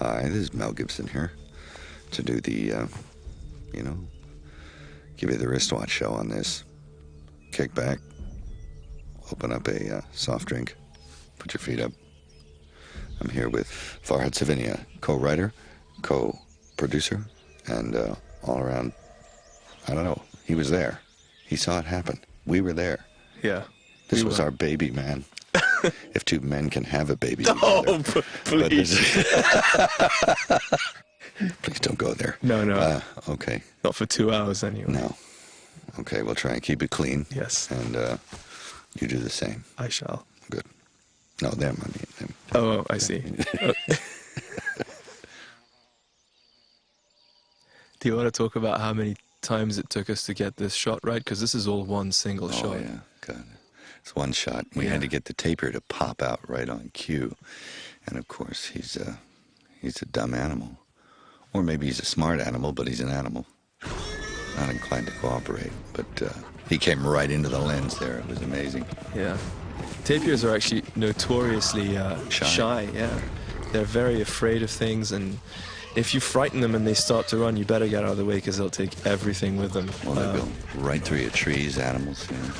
Hi, this is Mel Gibson here to do the, give you the wristwatch show on this. Kick back, open up a soft drink, put your feet up. I'm here with Farhad Savinia, co-writer, co-producer, and all around, I don't know, he was there. He saw it happen. We were there. Yeah. This was our baby, man. If two men can have a baby Oh, together. please. Please don't go there. No. Okay. Not for 2 hours anyway. No. Okay, we'll try and keep it clean. Yes. And you do the same. I shall. Good. No, them, I mean them. Oh, I see. Do you want to talk about how many times it took us to get this shot right? Because this is all one single shot. Oh, yeah. God. It's one shot. We had to get the tapir to pop out right on cue. And, of course, he's a dumb animal. Or maybe he's a smart animal, but he's an animal. Not inclined to cooperate. But he came right into the lens there. It was amazing. Yeah. Tapirs are actually notoriously shy. Yeah. They're very afraid of things, and if you frighten them and they start to run, you better get out of the way because they'll take everything with them. Well, they go right through your trees, animals, you know.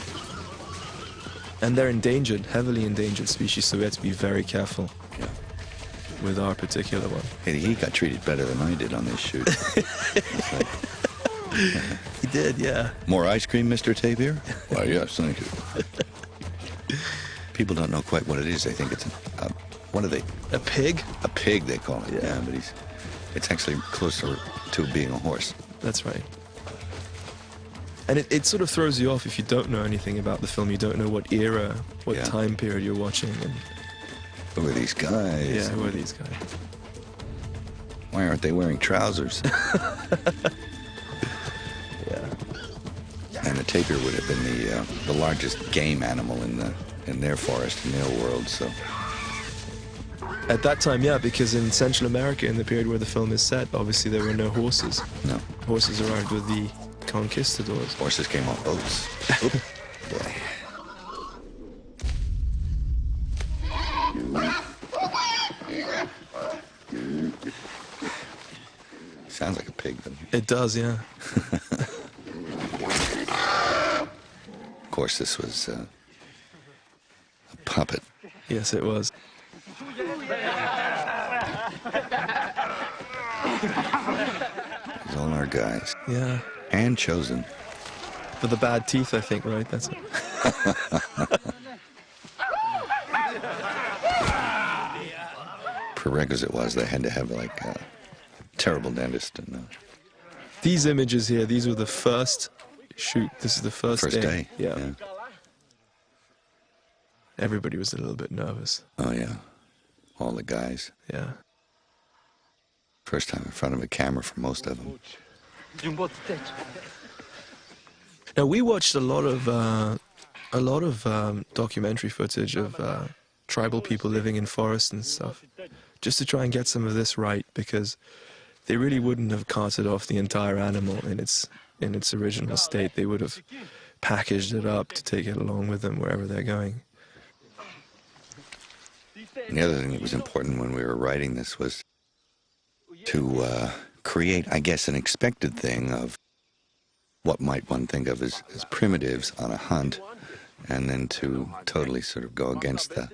And they're endangered, heavily endangered species, so we have to be very careful with our particular one. Hey, he got treated better than I did on this shoot. He did, yeah. More ice cream, Mr. Tapir? Why, yes, thank you. People don't know quite what it is. They think it's what are they? A pig? A pig, they call it. Yeah, but it's actually closer to being a horse. That's right. And it sort of throws you off if you don't know anything about the film. You don't know what era, what time period you're watching. And who are these guys? Yeah, who are these guys? Why aren't they wearing trousers? And the tapir would have been the largest game animal in their forest, in their world, so. At that time, yeah, because in Central America, in the period where the film is set, obviously there were no horses. No. Horses arrived with the conquistadors. Horses came on boats. Oop. Boy. Sounds like a pig, doesn't it? It does, yeah. Of course, this was a puppet. Yes, it was. These all our guys. Yeah. And chosen. For the bad teeth, I think, right? That's it. Prerequisite was they had to have like a terrible dentist. And, these images here, these were the first shoot. This is the first day. Yeah. Everybody was a little bit nervous. Oh, yeah. All the guys. Yeah. First time in front of a camera for most of them. Now, we watched a lot of documentary footage of tribal people living in forests and stuff, just to try and get some of this right, because they really wouldn't have carted off the entire animal in its original state. They would have packaged it up to take it along with them wherever they're going. And the other thing that was important when we were writing this was to create, I guess, an expected thing of what might one think of as primitives on a hunt, and then to totally sort of go against the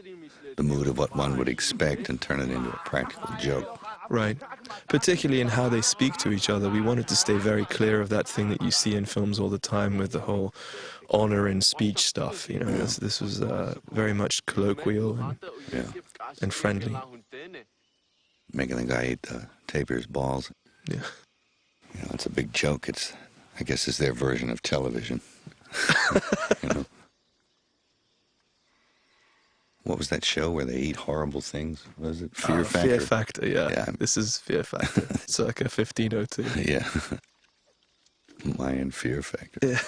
mood of what one would expect and turn it into a practical joke. Right. Particularly in how they speak to each other. We wanted to stay very clear of that thing that you see in films all the time with the whole honor in speech stuff. You know, this was very much colloquial and friendly. Making the guy eat the tapir's balls. Yeah. You know, it's a big joke. I guess it's their version of television. You know? What was that show where they eat horrible things? Was it Fear Factor? Fear Factor, yeah. This is Fear Factor. Circa 1502. Yeah. Mayan Fear Factor. Yeah.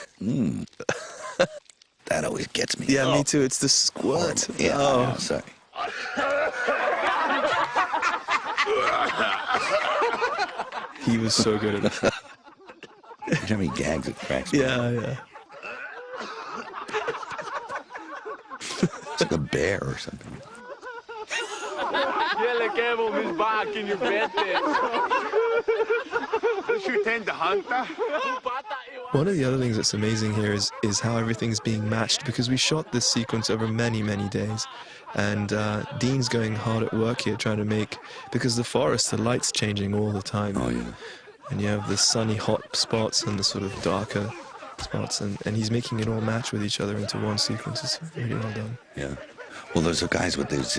That always gets me. Yeah, me too. It's the squirt. Yeah, oh. Sorry. He was so good at it. Every time he gags, it cracks me. Yeah. It's like a bear or something. One of the other things that's amazing here is how everything's being matched, because we shot this sequence over many, many days. And Dean's going hard at work here trying to make, because the forest, the light's changing all the time. Oh, yeah. And you have the sunny, hot spots and the sort of darker spots, and he's making it all match with each other into one sequence. It's really well done. Yeah. Well, those are guys with those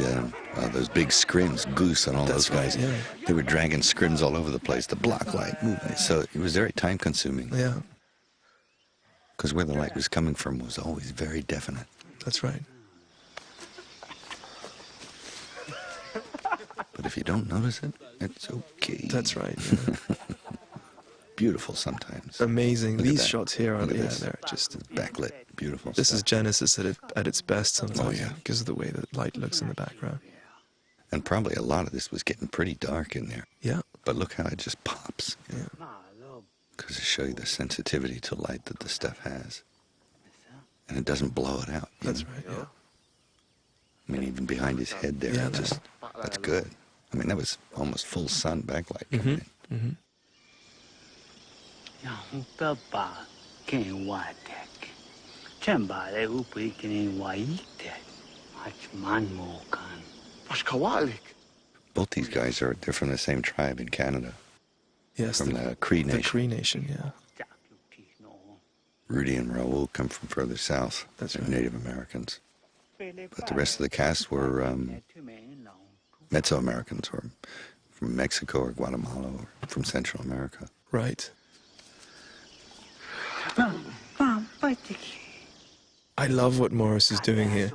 big scrims, Goose and all That's those guys. right, yeah. They were dragging scrims all over the place, the block light movement. So it was very time-consuming. Yeah. Because where the light was coming from was always very definite. That's right. But if you don't notice it, it's okay. That's right. Yeah. Beautiful sometimes. Amazing. Look at These that. shots here are, Look at yeah, this. they're just... It's backlit. Beautiful This stuff. is Genesis at its best sometimes. Oh, yeah. Because of the way the light looks in the background. And probably a lot of this was getting pretty dark in there. Yeah. But look how it just pops. Yeah. Because to show you the sensitivity to light that the stuff has. And it doesn't blow it out. you That's know? right, yeah. I mean, even behind his head there, Yeah, it just, that's good. I mean, that was almost full sun backlight coming in. Mm-hmm. Both these guys they're from the same tribe in Canada. Yes, From the Cree the Nation. Cree Nation, yeah. Rudy and Raoul come from further south. That's They're right. Native Americans. But the rest of the cast were Mesoamericans, or from Mexico or Guatemala or from Central America. Right. I love what Morris is doing here.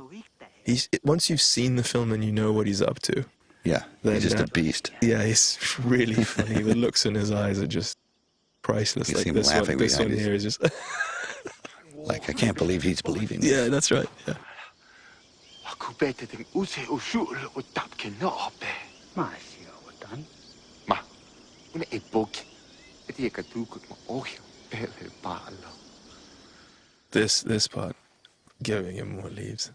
Once you've seen the film and you know what he's up to. Yeah, Then, he's just a beast. Yeah, he's really funny. The looks in his eyes are just priceless. You Like see him this laughing one, this one behind his- here is just... Like, I can't believe he's believing this. Yeah, that's right. Yeah. This part, giving him more leaves.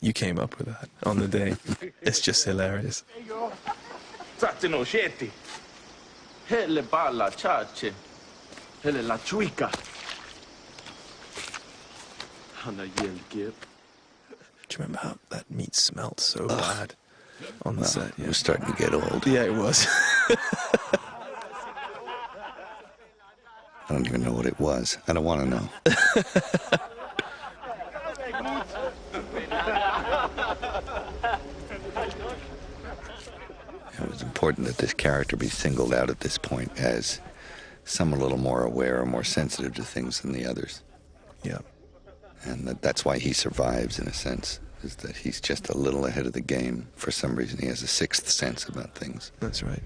You came up with that on the day. It's just hilarious. Do you remember how that meat smelled so bad on the set? It was starting to get old. Yeah, it was. I don't even know what it was. I don't want to know. It was important that this character be singled out at this point as some a little more aware or more sensitive to things than the others. Yeah. And that's why he survives, in a sense, is that he's just a little ahead of the game. For some reason, he has a sixth sense about things. That's right.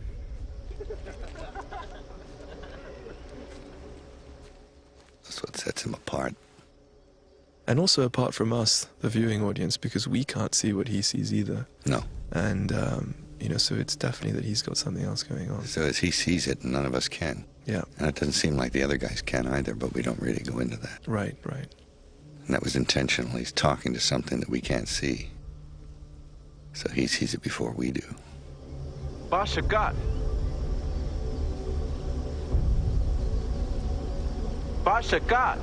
That's what sets him apart. And also apart from us, the viewing audience, because we can't see what he sees either. No. And, so it's definitely that he's got something else going on. So as he sees it, none of us can. Yeah. And it doesn't seem like the other guys can either, but we don't really go into that. Right, right. And that was intentional. He's talking to something that we can't see. So he sees it before we do. Bashagat. Bashagat.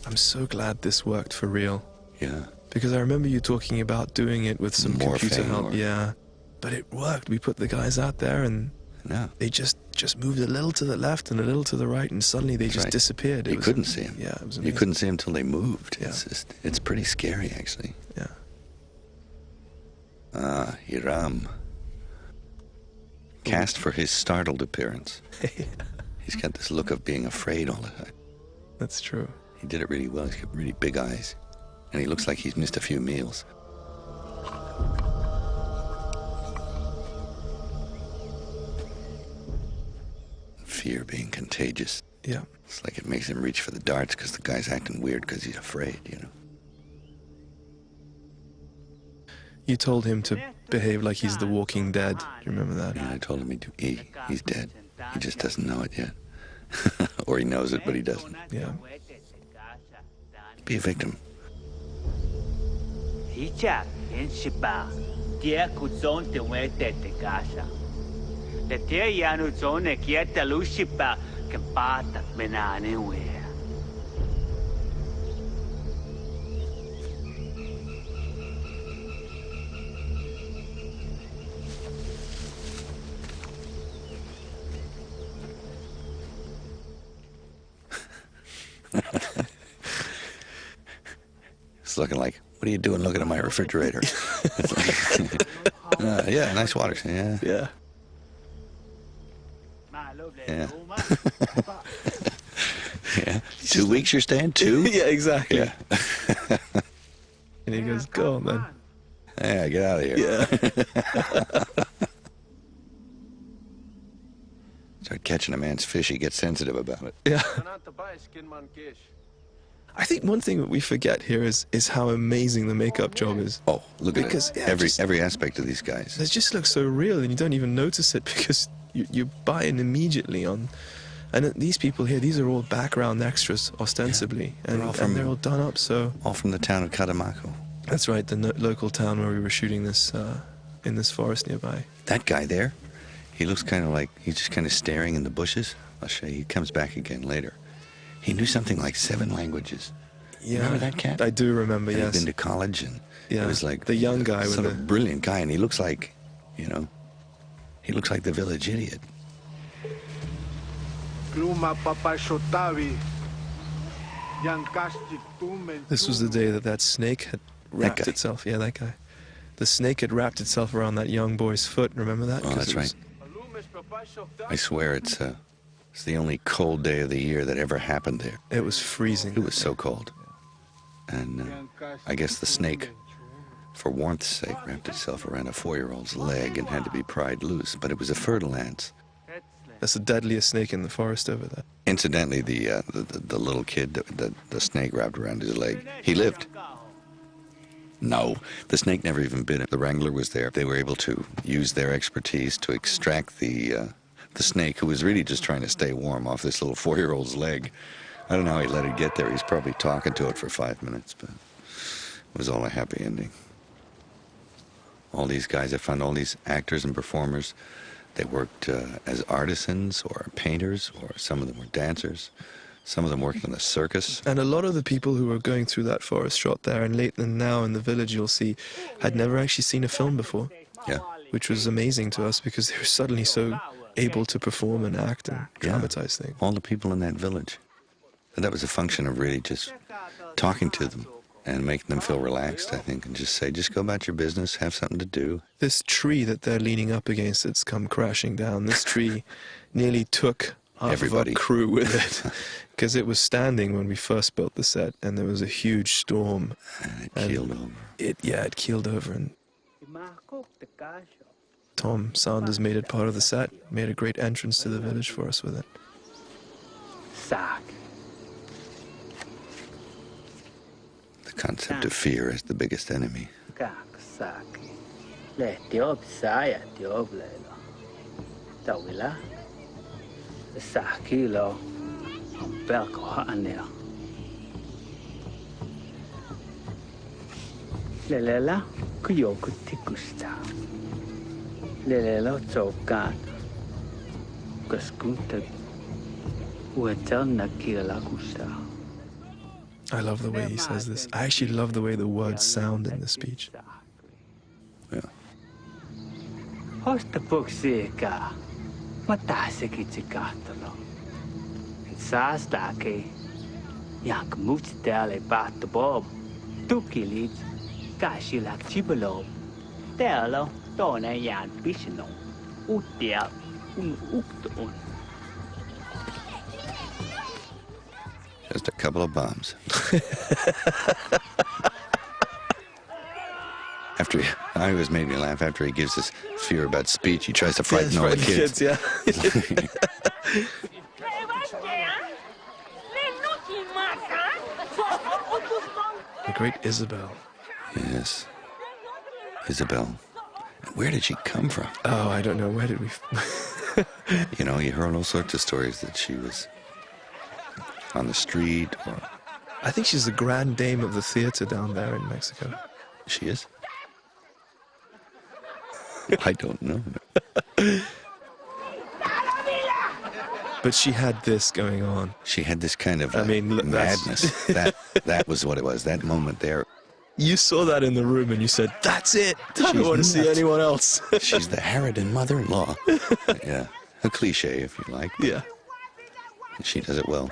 I'm so glad this worked for real. Yeah. Because I remember you talking about doing it with some computer Morphing help. or- Yeah. But it worked. We put the guys out there and No. they just moved a little to the left and a little to the right, and suddenly they just right. disappeared. You couldn't see him. Yeah, it was You amazing. couldn't see him till they moved. Yeah. It's pretty scary, actually. Yeah. Ah, Hiram. Cast for his startled appearance. He's got this look of being afraid all the time. That's true. He did it really well. He's got really big eyes. And he looks like he's missed a few meals. Fear being contagious. Yeah. It's like it makes him reach for the darts because the guy's acting weird because he's afraid, you know. You told him to behave like he's the Walking Dead. Do you remember that? And I told him he's dead. He just doesn't know it yet. Or he knows it, but he doesn't. Yeah. Be a victim. Hichak in Shiba, Dia Kuzon te Wete te Gasha. The Tia Yanu Zone Kieta Lushiba can Bata Menane where. It's looking like, what are you doing looking at my refrigerator? Yeah, nice water. Yeah. Yeah. Yeah. Yeah. 2 weeks you're staying? 2? Yeah, exactly. Yeah. And he goes, go on, then. Yeah, get out of here. Yeah. Start catching a man's fish, he gets sensitive about it. Yeah. I think one thing that we forget here is how amazing the makeup job is. Oh, look at Because, it. yeah, Every aspect of these guys. They just look so real, and you don't even notice it because you buy in immediately on. And these people here, these are all background extras, ostensibly, and they're all done up. So all from the town of Catemaco. that's right, the local town where we were shooting this in this forest nearby. That guy there, he looks kind of like he's just kind of staring in the bushes. I'll show you. He comes back again later. He knew something like 7 languages. Yeah, remember that cat? I do remember. And Yes. he'd been to college, and Yeah, it was like the young guy with sort the of brilliant guy, and he looks like, you know, he looks like the village idiot. This was the day that snake had wrapped guy. itself. Yeah, that guy. The snake had wrapped itself around that young boy's foot. Remember that? Oh, 'Cause that's it was- right. I swear it's the only cold day of the year that ever happened there. It was freezing. It was so cold. And I guess the snake, for warmth's sake, wrapped itself around a 4-year-old's leg and had to be pried loose. But it was a fertile ant. That's the deadliest snake in the forest over there. Incidentally, the little kid, the snake wrapped around his leg, he lived. No, the snake never even bit him. The wrangler was there. They were able to use their expertise to extract the snake, who was really just trying to stay warm, off this little 4-year-old's leg. I don't know how he let it get there. He's probably talking to it for 5 minutes, but it was all a happy ending. All these guys, I found all these actors and performers. They worked as artisans or painters, or some of them were dancers. Some of them worked in the circus. And a lot of the people who were going through that forest shot there, and now in the village you'll see, had never actually seen a film before. Yeah. Which was amazing to us because they were suddenly so able to perform and act and dramatize things. All the people in that village. And that was a function of really just talking to them and making them feel relaxed, I think, and just say, just go about your business, have something to do. This tree that they're leaning up against that's come crashing down, this tree nearly took half Everybody. of our crew with it because it was standing when we first built the set, and there was a huge storm. And it keeled over. It keeled over, and Tom Sanders made it part of the set, made a great entrance to the village for us with it. Sack. The concept of fear as the biggest enemy. Saki. Le Diob Saya Diob Lela. Tawila. Saki lo. Belko Hanel. Lelela Kuyoku Tikusta. Lelelo Zokan. Gaskunta. Uetel Nakila Gusta. I love the way he says this. I actually love the way the words sound in this speech. Yeah. Hosta Puxika. Matasiki Chikatalo. Sastaki. Yank Mutsdale Bat the Bob. Tukilit. Kashilak Chibalo. Telo. Dona Yan Bishino. Utia. Ukton. Just a couple of bombs. I always made me laugh after he gives this fear about speech. He tries to frighten all the kids. Yeah. The great Isabel. Yes. Isabel. Where did she come from? Oh, I don't know. Where did we... You know, you heard all sorts of stories that she was on the street, or I think she's the grand dame of the theater down there in Mexico. She is? I don't know. But she had this going on. She had this kind of I mean, look, madness. that was what it was. That moment there. You saw that in the room and you said, "That's it. I don't She's want to see nuts. anyone else." She's the harridan mother-in-law. Yeah, a cliche if you like. But Yeah. she does it well.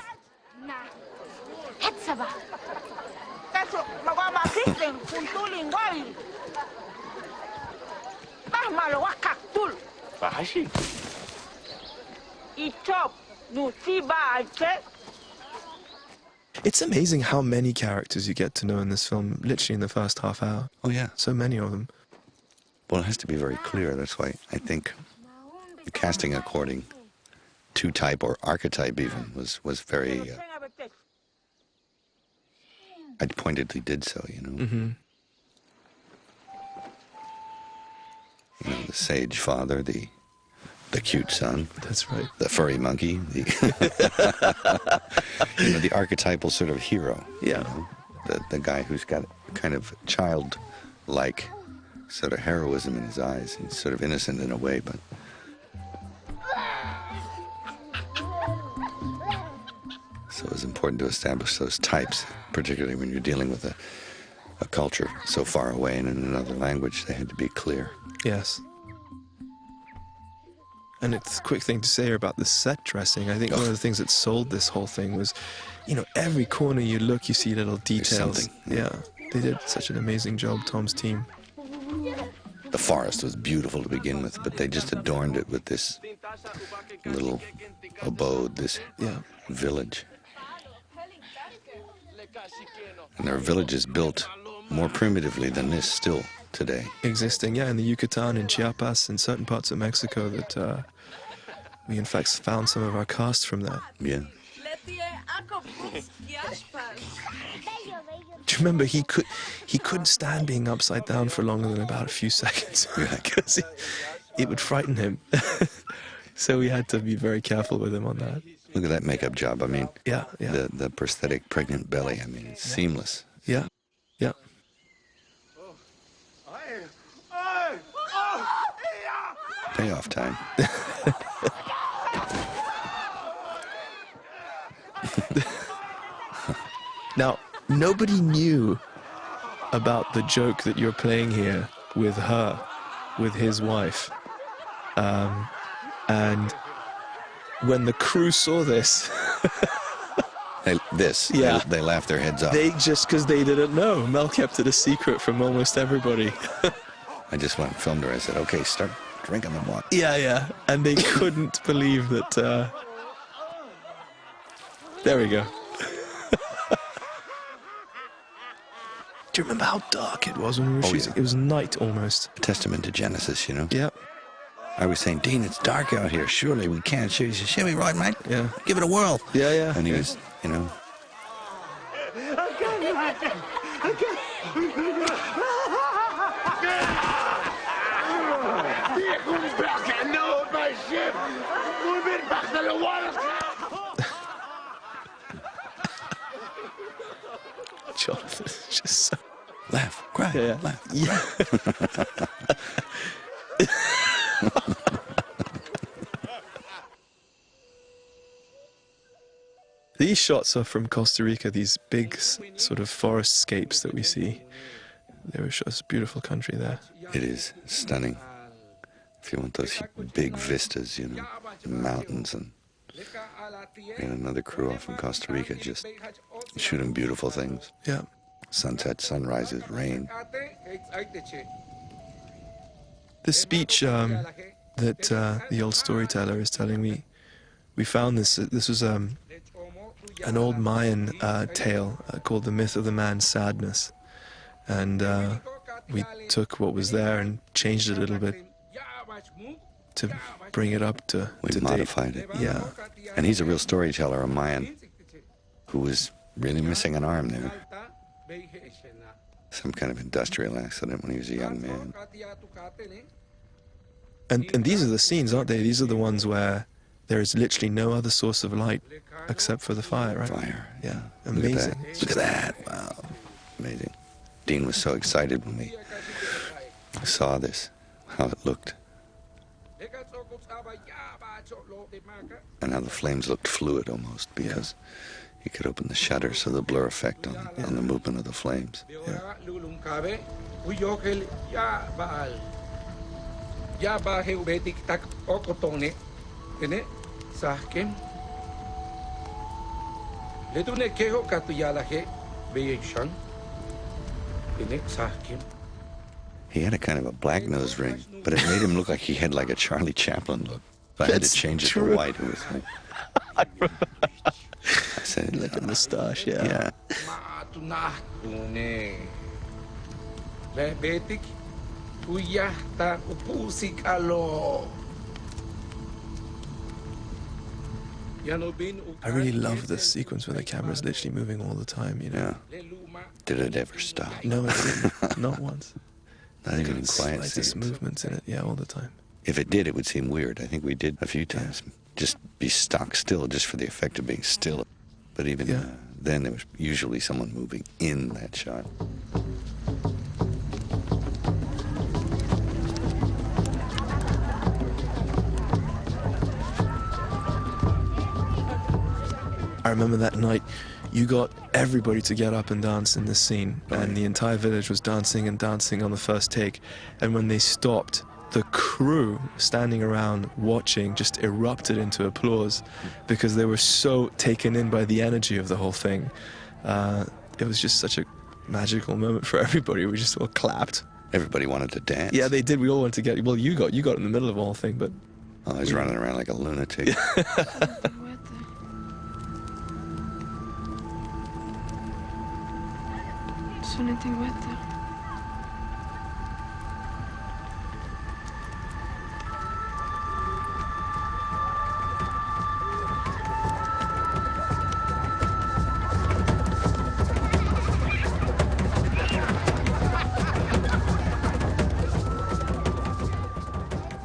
It's amazing how many characters you get to know in this film, literally in the first half hour. Oh yeah. So many of them. Well, it has to be very clear. That's why I think the casting according to type or archetype even was very. I pointedly did so, you know. Mm-hmm. You know, the sage father, the cute son. That's right. The furry monkey, the you know, the archetypal sort of hero. Yeah. You know? The guy who's got kind of childlike sort of heroism in his eyes. He's sort of innocent in a way, but so it's important to establish those types, particularly when you're dealing with a culture so far away and in another language. They had to be clear. Yes. And it's a quick thing to say here about the set dressing. I think one of the things that sold this whole thing was, you know, every corner you look, you see little details. something. Yeah. They did such an amazing job, Tom's team. The forest was beautiful to begin with, but they just adorned it with this little abode, this village. And there are villages built more primitively than this still today. Existing, yeah, in the Yucatan, in Chiapas, in certain parts of Mexico that we in fact found some of our cast from that. Yeah. Do you remember he couldn't stand being upside down for longer than about a few seconds because it would frighten him. So we had to be very careful with him on that. Look at that makeup job. I mean, Yeah. the prosthetic pregnant belly. I mean, it's seamless. Yeah. Payoff time. Now, nobody knew about the joke that you're playing here with her, with his wife. And when the crew saw this, they laughed their heads off. because they didn't know. Mel kept it a secret from almost everybody. I just went and filmed her. I said, okay, start drinking the water. Yeah. And they couldn't believe that. There we go. Do you remember how dark it was when we were shooting? Yeah. It was night almost. A testament to Genesis, you know? Yeah. I was saying, Dean, it's dark out here. Surely we can't shoot. He said, "Shall we, right, mate? Yeah. Give it a whirl." Yeah. And he was, you know. Jonathan, just so... Laugh, cry, Yeah. laugh. Yeah. These shots are from Costa Rica, these big sort of forest scapes that we see. They were shots, beautiful country there. It is stunning. If you want those big vistas, you know, mountains, and another crew off from Costa Rica just shooting beautiful things. Yeah. Sunsets, sunrises, rain. The speech that the old storyteller is telling me, we found this. This was an old Mayan tale called The Myth of the Man's Sadness. And we took what was there and changed it a little bit to bring it up to We modified it. Yeah. And he's a real storyteller, a Mayan, who was really missing an arm there. Some kind of industrial accident when he was a young man. And these are the scenes, aren't they? These are the ones where there is literally no other source of light except for the fire, right? Fire. Yeah. Look at Amazing. that. Look at that. Wow. Amazing. Dean was so excited when we saw this, how it looked, and how the flames looked fluid almost, because he could open the shutter, so the blur effect on the movement of the flames. He had a kind of a black nose ring, but it made him look like he had like a Charlie Chaplin look. If I had to change it to white, it was like... I said, like a moustache, yeah. I really love this sequence where the camera's literally moving all the time, you know? Yeah. Did it ever stop? No, it didn't. Not once. Not even in quiet slightest scenes. movements in it, yeah, all the time. If it did, it would seem weird. I think we did a few times. Just be stock still, just for the effect of being still. But even then, there was usually someone moving in that shot. I remember that night, you got everybody to get up and dance in this scene, and the entire village was dancing and dancing on the first take. And when they stopped, the crew standing around watching just erupted into applause because they were so taken in by the energy of the whole thing. It was just such a magical moment for everybody. We just all clapped. Everybody wanted to dance. Yeah, they did. We all wanted to get. Well, you got in the middle of the whole thing, but I was running around like a lunatic.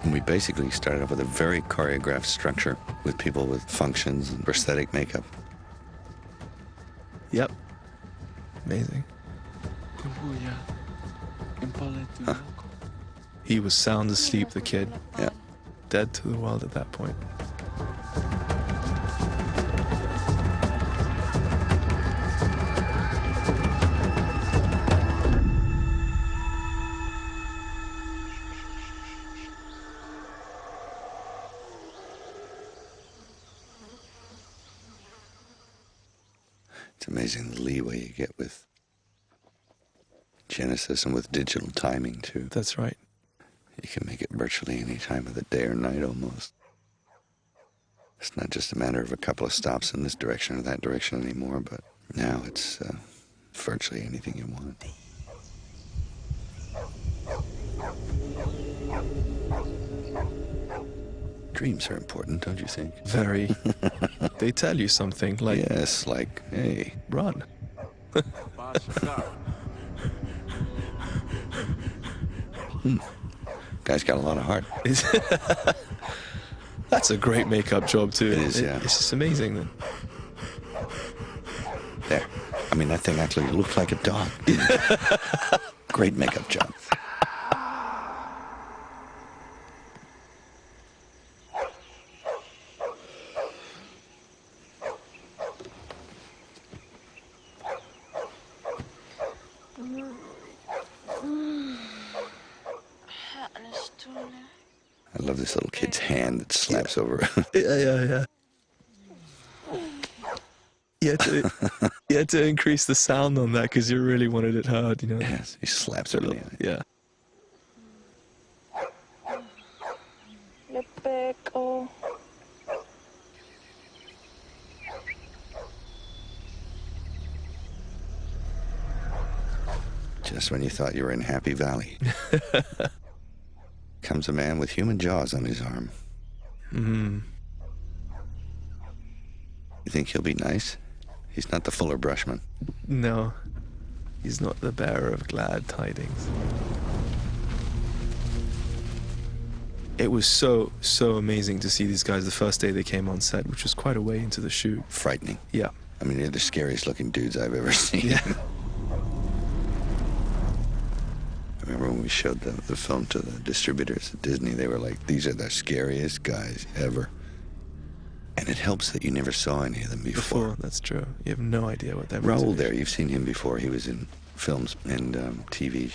We basically started off with a very choreographed structure with people with functions and prosthetic makeup. Yep. Amazing. Huh. He was sound asleep, the kid. Yeah. Dead to the world at that point. It's amazing the leeway you get with Genesis and with digital timing, too. That's right. You can make it virtually any time of the day or night, almost. It's not just a matter of a couple of stops in this direction or that direction anymore, but now it's virtually anything you want. Dreams are important, don't you think? Very. They tell you something, like... Yes, like, hey. Run. Guy's got a lot of heart. That's a great makeup job, too. It is, yeah. It's just amazing. Then. There. I mean, that thing actually looked like a dog. Great makeup job. I love this little kid's hand that slaps over. Yeah. You had to increase the sound on that because you really wanted it hard, you know? Yes, he slaps her in the eye. Yeah. Just when you thought you were in Happy Valley. Comes a man with human jaws on his arm. Mm-hmm. You think he'll be nice? He's not the Fuller Brushman. No, he's not the bearer of glad tidings. It was so amazing to see these guys the first day they came on set, which was quite a way into the shoot. Frightening. Yeah. I mean, they're the scariest looking dudes I've ever seen. Yeah. Remember when we showed the film to the distributors at Disney, they were like, these are the scariest guys ever. And it helps that you never saw any of them before. That's true. You have no idea what that Raoul there, you've seen him before. He was in films and TV.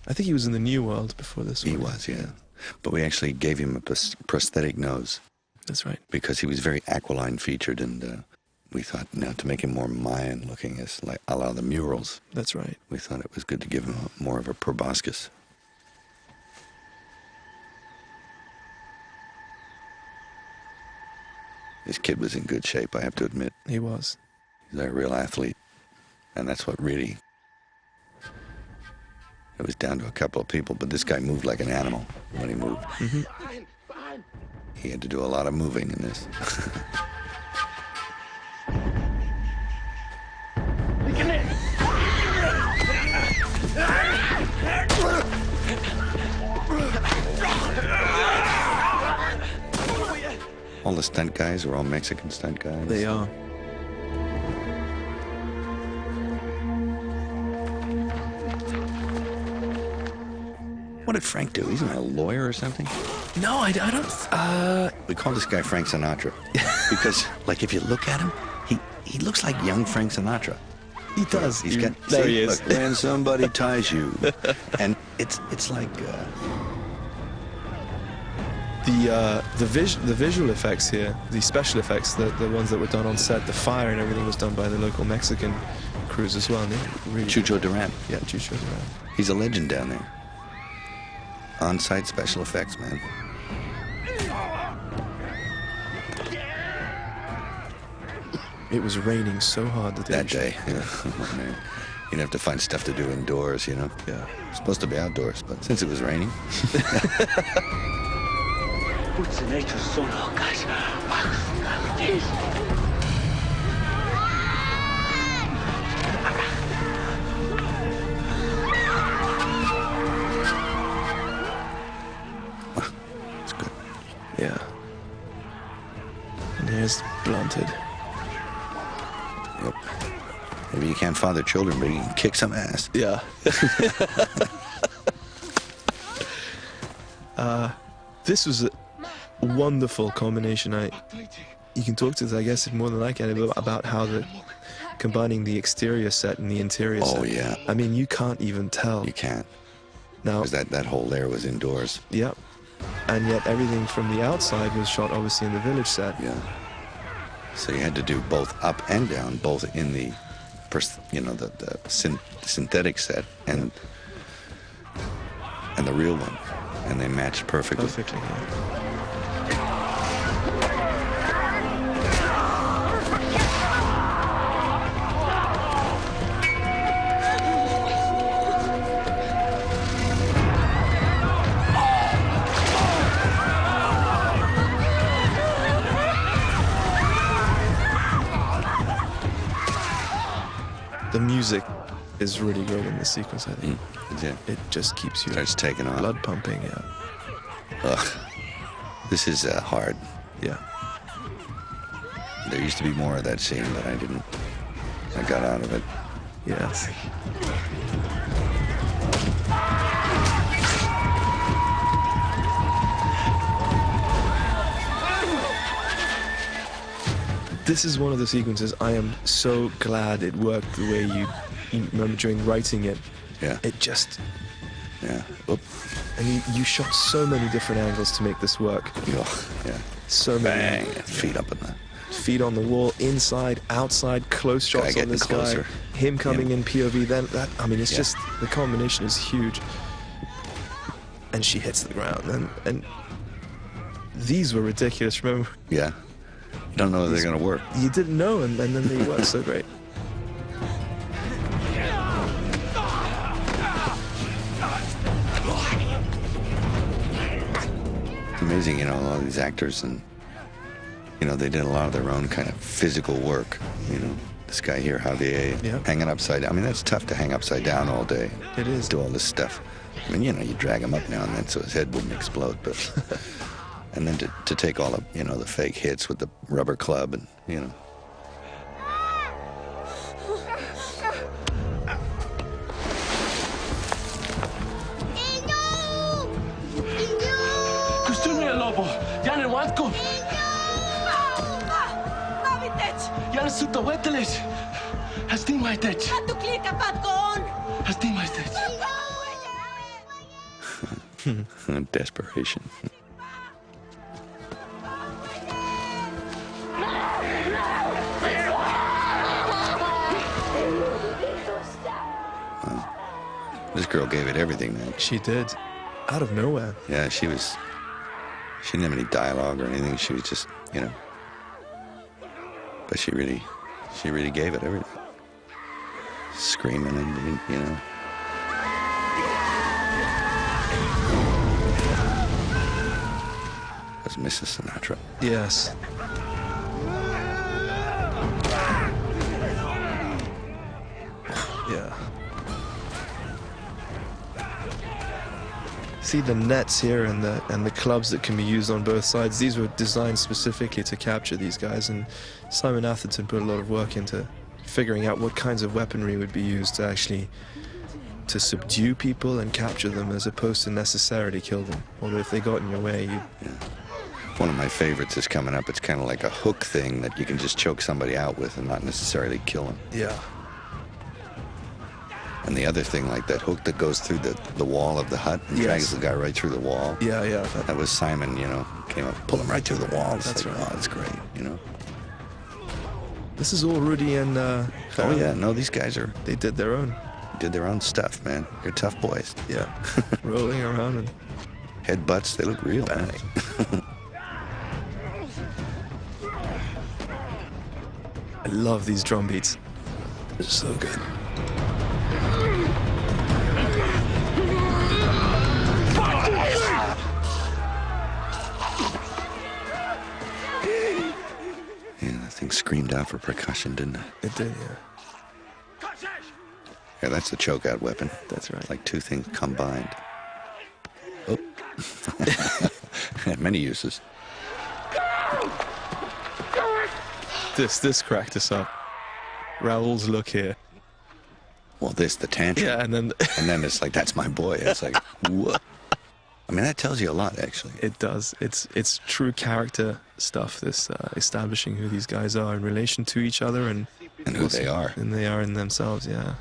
I think he was in the New World before this one. He was, yeah. But we actually gave him a prosthetic nose. That's right. Because he was very aquiline featured, and we thought, now to make him more Mayan looking, as like a la the murals. That's right. We thought it was good to give him more of a proboscis. This kid was in good shape, I have to admit. He was. He's a real athlete. And that's what really... It was down to a couple of people, but this guy moved like an animal when he moved. Mm-hmm. He had to do a lot of moving in this. All the stunt guys are all Mexican stunt guys. They are. What did Frank do? He's not a lawyer or something? No, I don't. We call this guy Frank Sinatra. Because, like, if you look at him, he looks like young Frank Sinatra. He does. He's got... There see, he is. Look, when somebody ties you. And it's like... The visual effects here, the special effects, the ones that were done on set, the fire and everything was done by the local Mexican crews as well. And they really Chucho Duran. Yeah, Chucho Duran. He's a legend down there. On-site special effects, man. It was raining so hard that day. Yeah. Oh, man. You'd have to find stuff to do indoors, you know? Yeah. It's supposed to be outdoors, but since it was raining... It's good. Yeah. And here's Blunted. Yep. Maybe you can't father children, but you can kick some ass. Yeah. This was a wonderful combination. You can talk to this, I guess, more than I can, about how combining the exterior set and the interior set. Oh, yeah. I mean, you can't even tell. You can't. Now, because that whole layer was indoors. Yep. And yet everything from the outside was shot, obviously, in the village set. Yeah. So you had to do both up and down, both in the, the synthetic set and the real one, and they matched perfectly. Perfectly, yeah. The music is really great in this sequence, I think. Yeah. It just keeps you... Starts taking on. Blood pumping, yeah. Ugh. This is hard. Yeah. There used to be more of that scene, but I didn't. I got out of it. Yes. This is one of the sequences I am so glad it worked the way you remember during writing it. Yeah. It just... Yeah. Oop. And you shot so many different angles to make this work. Yeah. So many. Bang. Feet up in the... Feet on the wall, inside, outside, close shots on this closer. guy. Him coming in POV, then that... I mean, it's just... The combination is huge. And she hits the ground. And these were ridiculous, remember? Yeah. You don't know if they're going to work. You didn't know, and then they worked so great. It's amazing, a lot of these actors, and, they did a lot of their own kind of physical work. This guy here, Javier, hanging upside down. I mean, that's tough to hang upside down all day. It is. Do all this stuff. I mean, you drag him up now and then so his head wouldn't explode, but... And then to take all of, the fake hits with the rubber club and, po. Janen watko. Janen sutta wettelis. Has tiimaitet. Kattu kliikapatko on? Has tiimaitet. Desperation. Wow. This girl gave it everything, man. She did. Out of nowhere. Yeah, she didn't have any dialogue or anything. She was just, but she really gave it everything. Screaming and, That was Mrs. Sinatra. Yes. Yeah. See the nets here and the clubs that can be used on both sides. These were designed specifically to capture these guys, and Simon Atherton put a lot of work into figuring out what kinds of weaponry would be used to actually to subdue people and capture them, as opposed to necessarily kill them. Although if they got in your way, you... Yeah. One of my favorites is coming up. It's kind of like a hook thing that you can just choke somebody out with and not necessarily kill them. Yeah. And the other thing, like that hook that goes through the wall of the hut and drags the guy right through the wall. Yeah, yeah. That was Simon, came up, pull him right through the wall. That's like, right. Oh, that's great, This is all Rudy and... Oh, yeah. No, these guys They did their own. did their own stuff, man. They're tough boys. Yeah. Rolling around and... Headbutts, they look real, man. I love these drum beats. They're so good. Yeah, that thing screamed out for percussion, didn't it? It did, yeah. Yeah, that's the choke-out weapon. That's right. Like two things combined. Oh. Had many uses. This cracked us up. Raoul's look here. Well, the tantrum. Yeah, and then... And then it's like, that's my boy. It's like, what? I mean, that tells you a lot, actually. It does. It's true character stuff, this establishing who these guys are in relation to each other and who they are. And they are in themselves, yeah.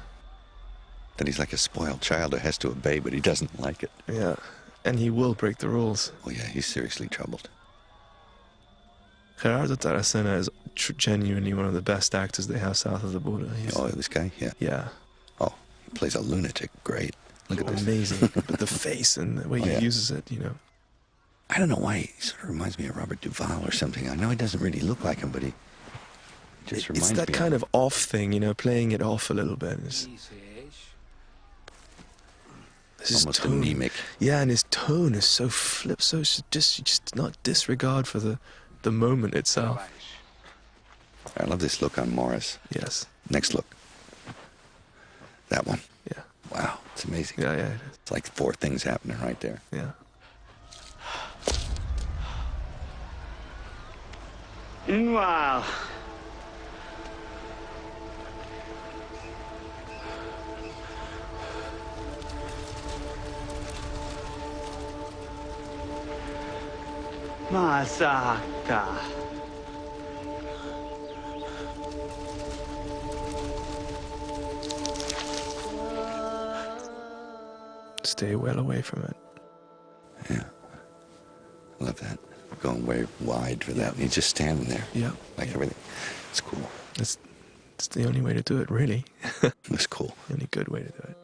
That he's like a spoiled child who has to obey, but he doesn't like it. Yeah. And he will break the rules. Oh, yeah, he's seriously troubled. Gerardo Taracena is genuinely one of the best actors they have south of the border. This guy? Yeah. Yeah. Oh, he plays a lunatic. Great. Look at this. Amazing. But the face and the way he uses it, I don't know why he sort of reminds me of Robert Duvall or something. I know he doesn't really look like him, but he just reminds me. It's that kind of off thing, playing it off a little bit. Almost anemic. Yeah, and his tone is so flip, so just not disregard for the moment itself. I love this look on Morris. Yes. Next look. That one. Yeah. Wow, it's amazing. Yeah, it is. It's like four things happening right there. Yeah. Wow. Masaka. Stay well away from it. Yeah. I love that. Going way wide for that. And he's just standing there. Yeah. Like everything. It's cool. It's the only way to do it, really. It's cool. The only good way to do it.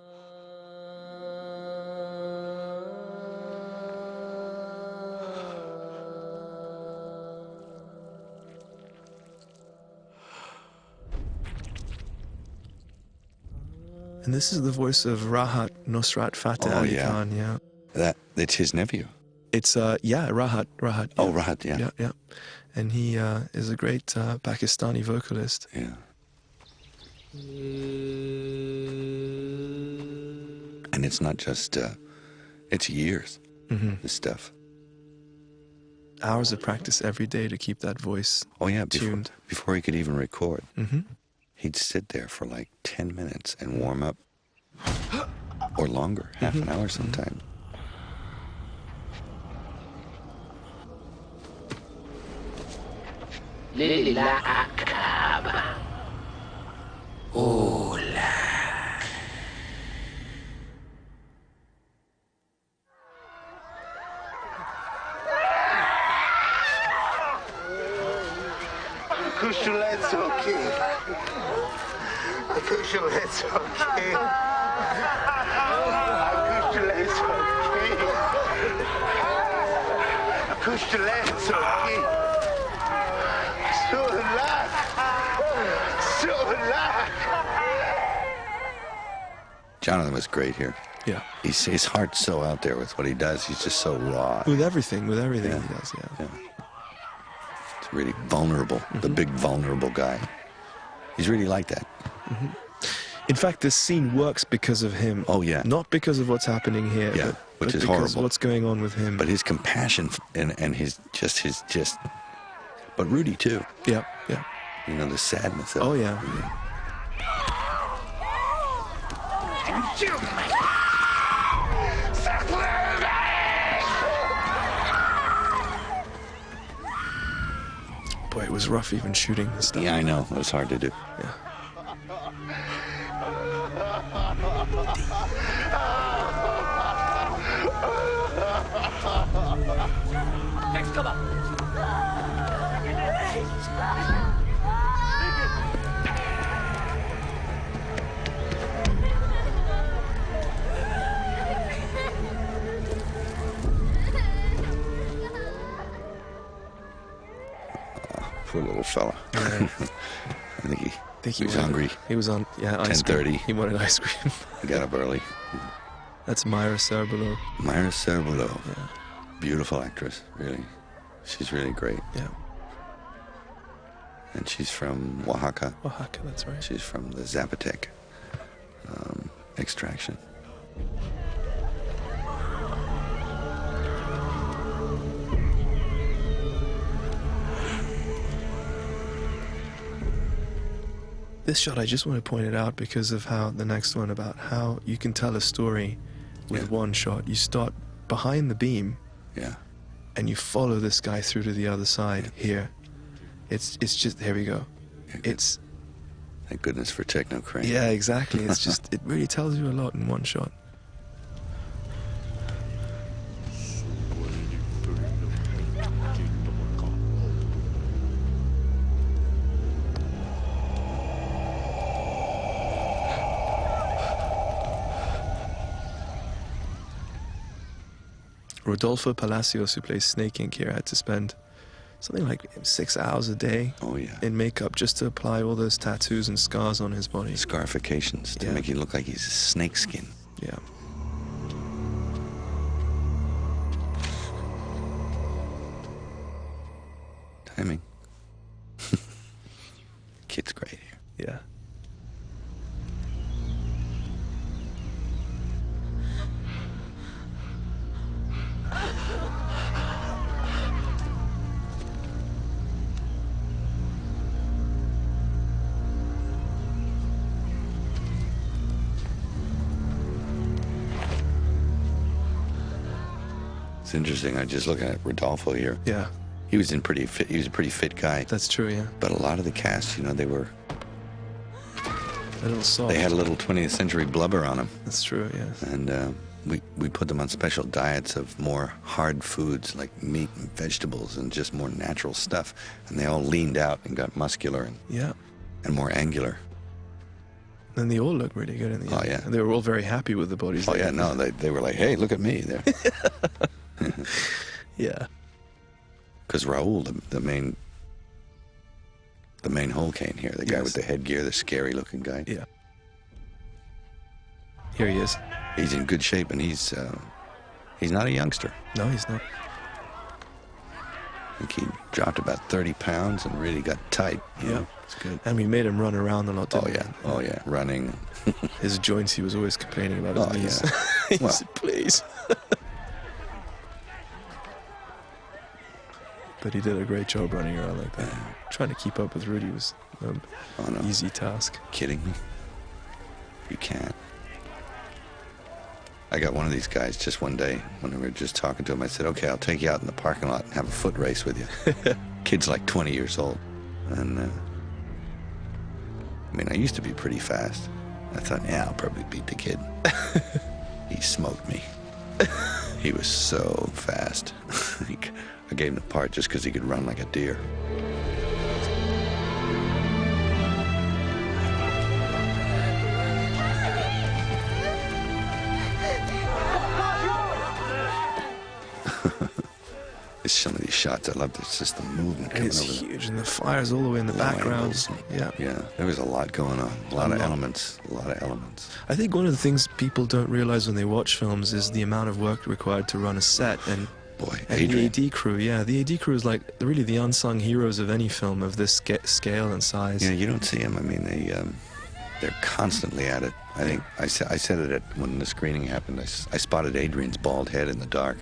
And this is the voice of Rahat Nusrat Fateh Ali Khan, yeah. It's his nephew. It's, Rahat. Yeah. Oh, Rahat, yeah. Yeah. And he is a great Pakistani vocalist. Yeah. And it's not just, it's years, this stuff. Hours of practice every day to keep that voice tuned. Before he could even record. Mm-hmm. He'd sit there for like 10 minutes and warm up. Or longer, half an hour sometimes. la acaba. Hola. Kushulets okay. Kushulets okay. Kushulets okay. Kushulets okay. So alive. So alive. Jonathan was great here. Yeah. His heart's so out there with what he does. He's just so raw. With everything Yeah. he does, yeah. It's really vulnerable. The big vulnerable guy. He's really like that. In fact, this scene works because of him. Oh, yeah. Not because of what's happening here. Yeah, but which is because horrible. what's going on with him. But his compassion and his but Rudy too. Yeah, yeah. You know, the sadness of Oh, yeah. Boy, it was rough even shooting this stuff. Yeah, I know. It was hard to do. Yeah. Poor little fella. Yeah. I think he was wanted- hungry. He was on, ice 10:30. cream. He wanted ice cream. He got up early. That's Myra Cerebelo. Myra Cerebelo. Yeah. Beautiful actress, really. She's really great. Yeah. And she's from Oaxaca. Oaxaca, that's right. She's from the Zapotec extraction. This shot, I just want to point it out because of how the next one about how you can tell a story with one shot. You start behind the beam Yeah. and you follow this guy through to the other side here. It's just, here we go. Yeah, good. It's, Thank goodness for Techno Crane. yeah, exactly. It's just, it really tells you a lot in one shot. Rodolfo Palacios, who plays Snake Ink here, had to spend something like 6 hours a day Oh, yeah. in makeup just to apply all those tattoos and scars on his body. Scarifications to Yeah. make you look like he's a snakeskin. Yeah. Timing. Kid's great here. Yeah. It's interesting. I just look at Rodolfo here. Yeah. He was pretty fit. He was a pretty fit guy. That's true, yeah. But a lot of the cast, you know, they A little soft. had a little 20th century blubber on them, That's true, yeah. and we put them on special diets of more hard foods like meat and vegetables and just more natural stuff, and they all leaned out and got muscular Yeah. and more angular. And they all look really good in the Oh, end. yeah. And they were all very happy with the bodies. Oh they yeah, had. no, they were like, hey, look at me there, Yeah. because Raoul, the main Hole cane here, the guy Yes. with the headgear, the scary looking guy. Yeah. Here he is. He's in good shape, and he's not a youngster. No, he's not. I think he dropped about 30 pounds and really got tight. you know? It's good. And we made him run around a lot. Oh didn't yeah, oh yeah, running. we? His joints, he was always complaining about his Oh, knees. yeah. He Well. said, please. But he did a great job running around like that. Trying to keep up with Rudy was no Oh no, easy task. kidding me? You can't. I got one of these guys just one day when we were just talking to him. I said, okay, I'll take you out in the parking lot and have a foot race with you. Kid's like 20 years old. And, I mean, I used to be pretty fast. I thought, yeah, I'll probably beat the kid. He smoked me. He was so fast. I gave him the part just because he could run like a deer. It's some of these shots I love. It's just the movement coming It's over huge, and the fire's all the way in the background. Yeah. Yeah, there was a lot going on. A lot of elements. A lot of elements. I think one of the things people don't realize when they watch films is the amount of work required to run a set. And Boy, and Adrian. the AD crew, yeah, the AD crew is like really the unsung heroes of any film of this scale and size. Yeah, you don't see them. I mean, they're constantly at it. I think I said it when the screening happened. I spotted Adrian's bald head in the dark.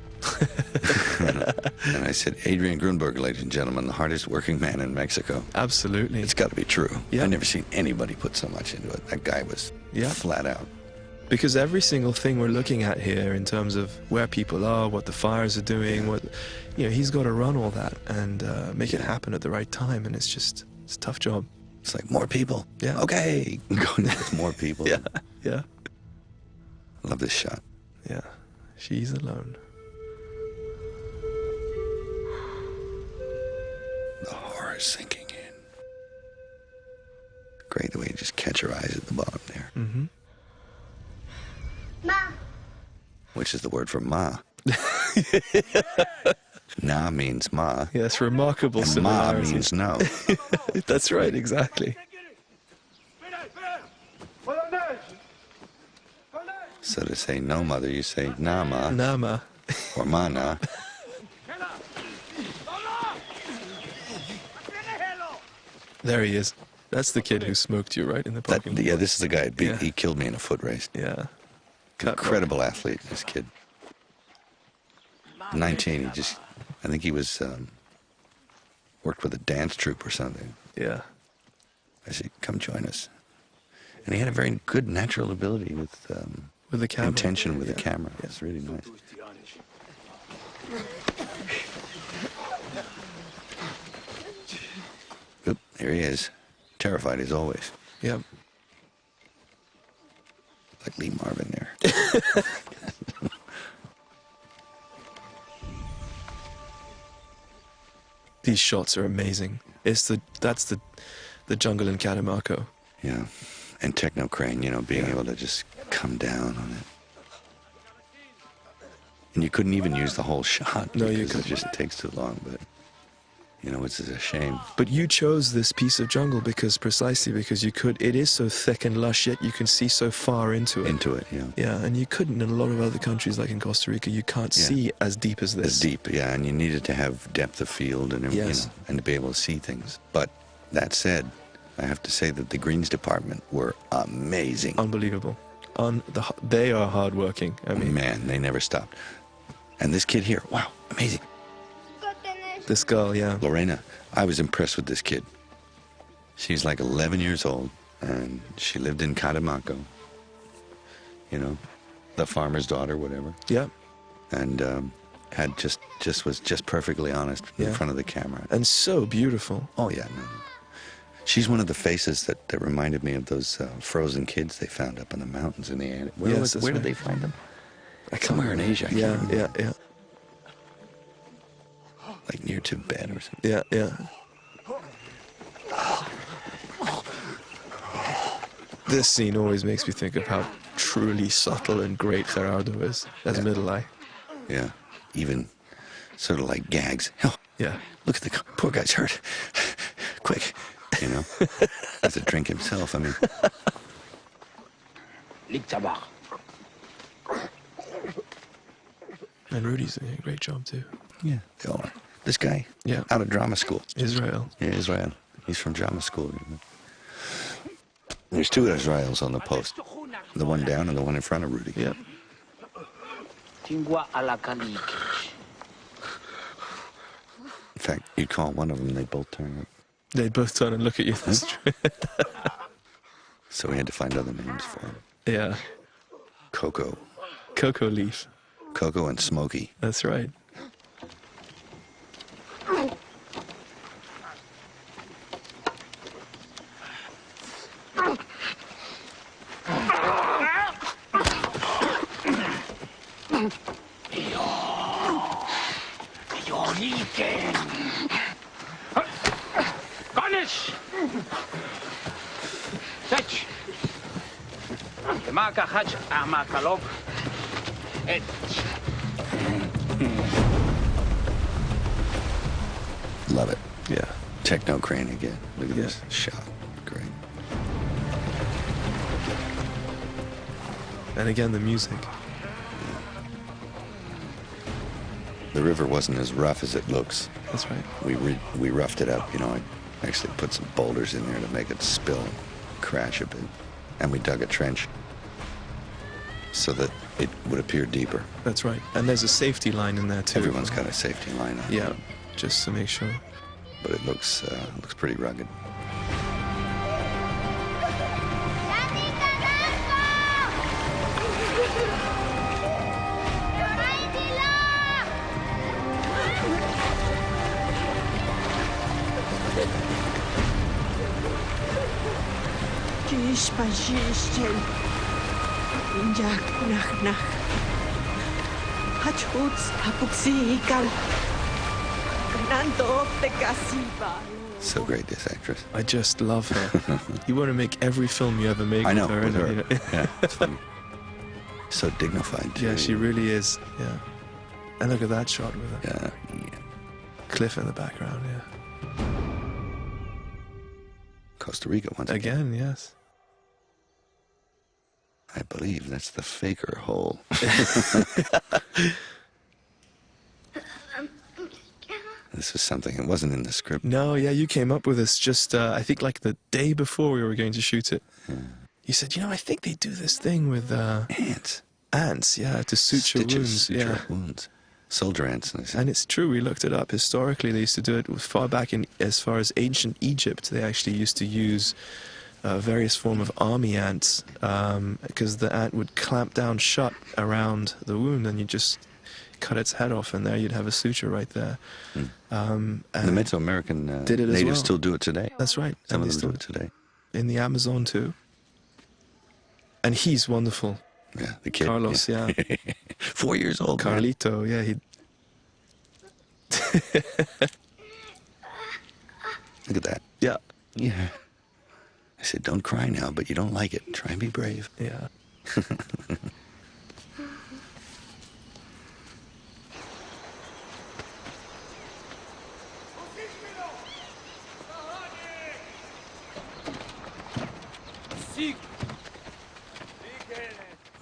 And I said, Adrian Grunberg, ladies and gentlemen, the hardest working man in Mexico. Absolutely. It's got to be true. Yeah. I've never seen anybody put so much into it. That guy was flat out. Because every single thing we're looking at here in terms of where people are, what the fires are doing, he's got to run all that and make it happen at the right time, and it's a tough job. It's like, more people. Yeah. Okay. Going with more people. Yeah. Yeah. I love this shot. Yeah. She's alone. The horror sinking in. Great the way you just catch her eyes at the bottom there. Mm-hmm. Ma. Which is the word for ma. Na means ma. Yes, remarkable And ma similarity. means no. That's right, exactly. So to say no, mother, you say na ma. Nama. Or ma na. There he is. That's the kid who smoked you right in the parking lot. Yeah, this is the guy. Yeah. He killed me in a foot race. Yeah. Incredible athlete, this kid. 19, I think he was, worked with a dance troupe or something. Yeah. I said, come join us. And he had a very good natural ability with the camera. intention with the camera. It's really nice. Oop, there he is. Terrified as always. Yeah. Like Lee Marvin there. These shots are amazing. That's the jungle in Catamarca. Yeah. And Techno Crane, being able to just come down on it. And you couldn't even use the whole shot. No, you because couldn't. It just takes too long, but, it's a shame. But you chose this piece of jungle precisely because it is so thick and lush, yet you can see so far into it. Into it, yeah. Yeah, and you couldn't in a lot of other countries, like in Costa Rica, you can't see as deep as this. As deep, yeah, and you needed to have depth of field and everything, and to be able to see things. But that said, I have to say that the greens department were amazing. Unbelievable. They are hardworking. I mean, man, they never stopped. And this kid here, wow, amazing. This girl, yeah. Lorena, I was impressed with this kid. She's like 11 years old, and she lived in Catemaco. The farmer's daughter, whatever. Yeah. And had was just perfectly honest in front of the camera. And so beautiful. Oh yeah, no. She's one of the faces that reminded me of those frozen kids they found up in the mountains in the Andes. Where did they find them? Somewhere in Asia. I can't remember. Yeah. Like near Tibet or something. Yeah. This scene always makes me think of how truly subtle and great Gerardo is as Middle Eye. Yeah. Even sort of like gags. Oh, yeah. Look at the poor guy's hurt. Quick. Has a drink himself, I mean. And Rudy's doing a great job too. Yeah, they all are. This guy, Yeah. out of drama school. Israel. Yeah, Israel. He's from drama school. There's two Israels on the post. The one down and the one in front of Rudy. Yeah. In fact, you'd call one of them, they'd both turn up. They'd both turn and look at you. That's true. So we had to find other names for him. Yeah. Coco. Cocoa Leaf. Coco and Smokey. That's right. origen. Konish! Sech! Temaka hach amakalok. Et. Love it. Yeah. Techno crane again. Look at this shot. Great. And again, the music. The river wasn't as rough as it looks. That's right. We roughed it up, you know. I actually put some boulders in there to make it spill and crash a bit. And we dug a trench so that it would appear deeper. That's right. And there's a safety line in there too. Everyone's got a safety line on. Yeah, just to make sure. But it looks pretty rugged. So great, this actress. I just love her. You want to make every film you ever make I know, with her. with her. You know? Yeah, it's funny. So dignified, too. Yeah, she really is. Yeah. And look at that shot with her. Yeah. Cliff in the background, yeah. Costa Rica once again. Again, yes. I believe that's the Faker hole. This is something, it wasn't in the script. No, yeah, you came up with this just, I think like the day before we were going to shoot it. You said, you know, I think they do this thing with Ants. ants, yeah, to suture Stitches, wounds. suture Yeah. wounds. Soldier ants. And it's true, we looked it up. Historically, they used to do it far back in, as far as ancient Egypt, they actually used to use various form of army ants, because the ant would clamp down shut around the wound and you just cut its head off and there you'd have a suture right there. And the Mesoamerican did it as natives well. still do it today. That's right. Some And of they them do still it today. in the Amazon too. And he's wonderful. Yeah, the kid. Carlos, yeah. 4 years old. man. Carlito, yeah, he... Look at that. Yeah. Yeah. I said, don't cry now, but you don't like it. Try and be brave. Yeah.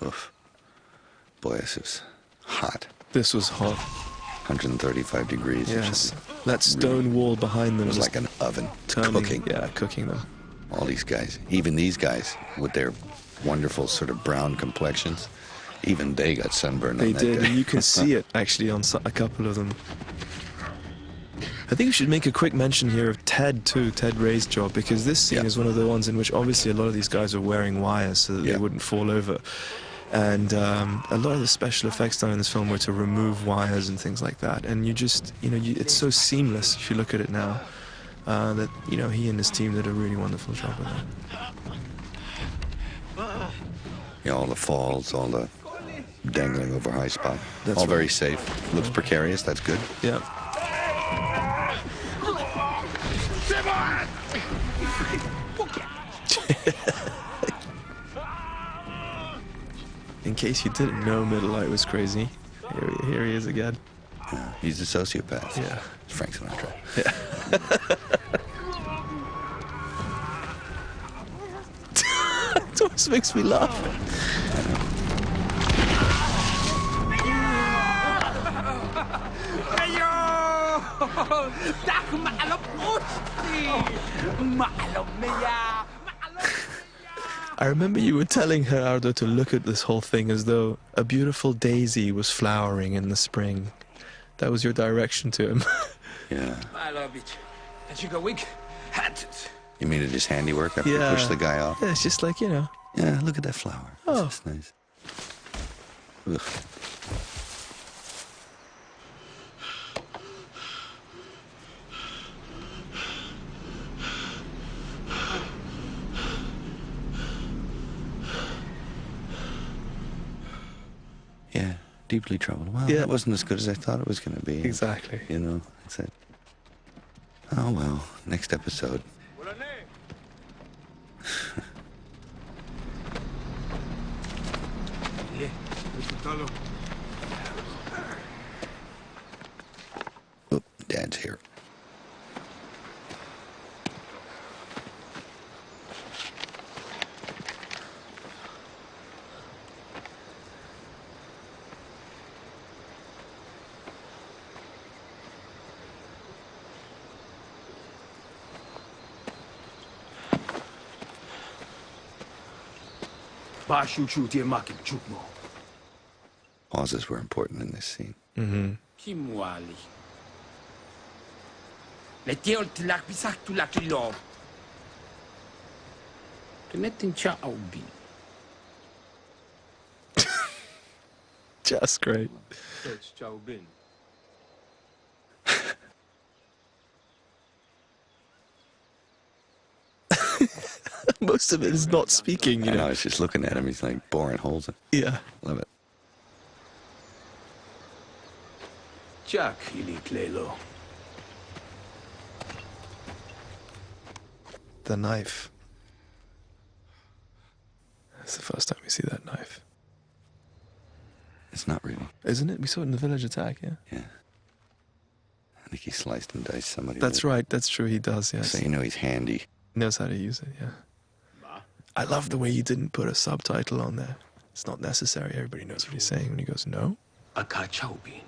Oof. Boy, this is hot. This was hot. 135 degrees. or Yes. something. That stone wall behind them It was was like an oven turning, cooking. Yeah, cooking them. All these guys, even these guys with their wonderful sort of brown complexions, even they got sunburned They on that did, day. and you can see it actually on a couple of them. I think we should make a quick mention here of Ted too, Ted Ray's job, because this scene Yeah. is one of the ones in which obviously a lot of these guys are wearing wires so that Yeah. they wouldn't fall over. And a lot of the special effects done in this film were to remove wires and things like that. And you just, you know, it's so seamless if you look at it now, that, you know, he and his team did a really wonderful job with that. Yeah, all the falls, all the dangling over high spot. That's all right. very safe. Looks precarious, that's good. Yeah. In case you didn't know Middle Light was crazy, here he is again. Yeah, he's a sociopath. Yeah. It's Frank Sinatra. It always makes me laugh. I remember you were telling Gerardo to look at this whole thing as though a beautiful daisy was flowering in the spring. That was your direction to him. Yeah. I love it. And you go weak. Hat. You mean it is handiwork after you push the guy off? Yeah, it's just like, you know. Yeah, look at that flower. Oh. That's nice. Ugh. Yeah, Deeply troubled. Well, Yeah. that wasn't as good as I thought it was going to be. Exactly. You know, that's it. Oh, well, next episode. Oh, Dad's here. Pauses were important in this scene. Mm-hmm. Kimwali. Le tiol tilak bisak tulak lo. Connecting cha aubi. Just great. Most of it is not speaking, you I know. know, I was just looking at him. He's like boring holes in. Yeah. Love it. Jack ili klelo. The knife. It's the first time we see that knife. It's not really. Isn't it? We saw it in the village attack, yeah? Yeah. I think he sliced and diced somebody. That's with it. right, that's true, he does, yes. So you know he's handy. He knows how to use it, yeah. I love the way you didn't put a subtitle on there. It's not necessary, everybody knows what he's saying when he goes, no. Aka chaubin.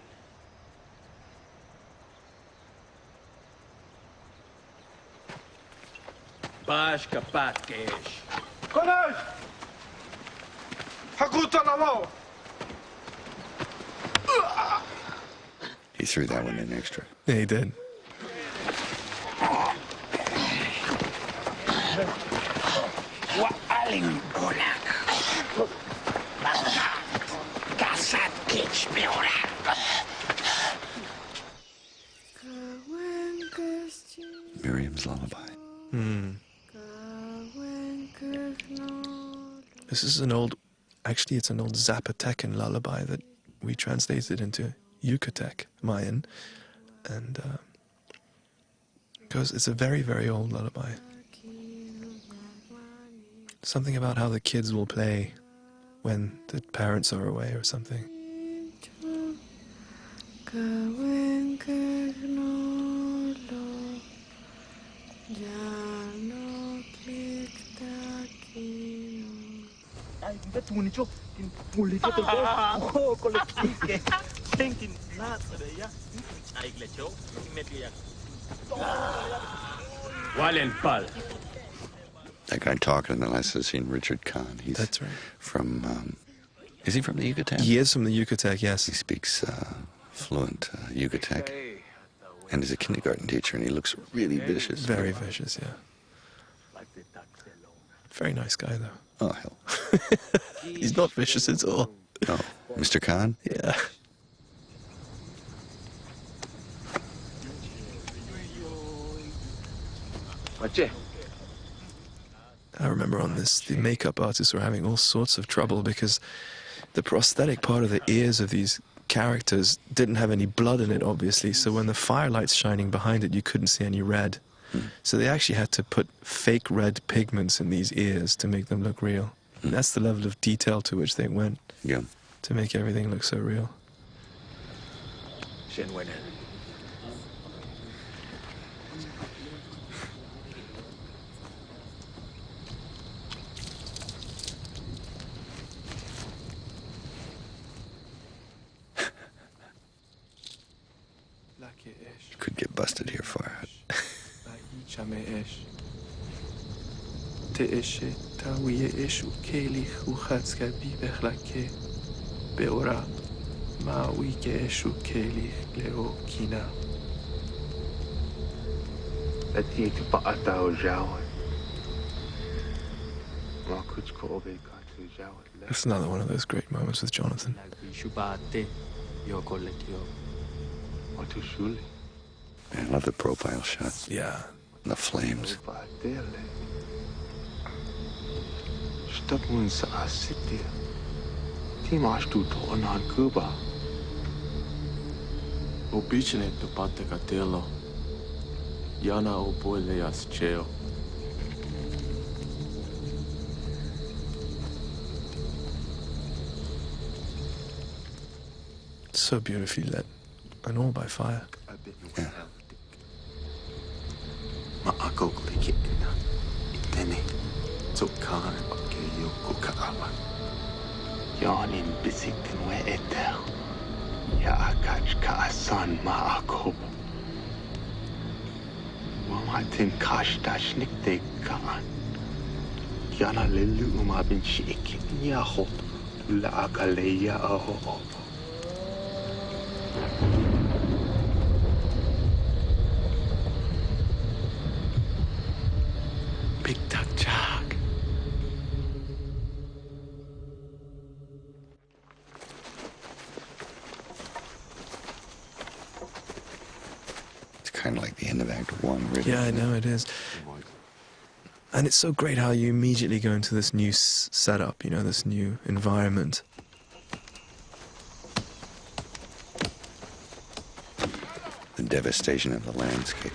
Bash kapat kesh. Konuş! Hakuta lamo! He threw that one in extra. Yeah, he did. Wa aling bolak. Kasat kesh beorak. Miriam's lullaby. This is an old, actually it's an old Zapotecan lullaby that we translated into Yucatec, Mayan. And it's a very, very old lullaby. Something about how the kids will play when the parents are away or something. Walen pal. That guy talking in the last scene, Richard Kahn. He's That's right. from, is he from the Yucatan? He is from the Yucatec, He yes. speaks fluent Yucatec. And he's a kindergarten teacher, and he looks really vicious. Very vicious, yeah. Very nice guy, though. Oh, hell. He's not vicious at all. No. Mr. Kahn? Yeah. Mache. I remember on this, the makeup artists were having all sorts of trouble because the prosthetic part of the ears of these characters didn't have any blood in it, obviously, so when the firelight's shining behind it, you couldn't see any red. So they actually had to put fake red pigments in these ears to make them look real. And that's the level of detail to which they went Yeah. to make everything look so real. Could get busted here for it. Let's eat paata o jawad. Ma kuch ko obe ka tu jawad. That's another one of those great moments with Jonathan. O tu shuli. I love the profile shots. Yeah. And the flames. Paatele. Stop mun sa asitia. Ti mash tu to onan kuba. Običine to pateka telo. Jana obolejas čeo. So beautifully lit, and all by fire. Yeah. Ma ako klikit na. Itene. Tsukkaan pakke joku kaava. Janin bisitin we etel. Ja akach kaasan ma ako. Wamatin kashtash niktekaan. Jana lelu umabin shiikin yaho. La akaleya aho. Big Duck Jog. It's kind of like the end of Act 1, really. Yeah, I know it is. And it's so great how you immediately go into this new setup, you know, this new environment. The devastation of the landscape.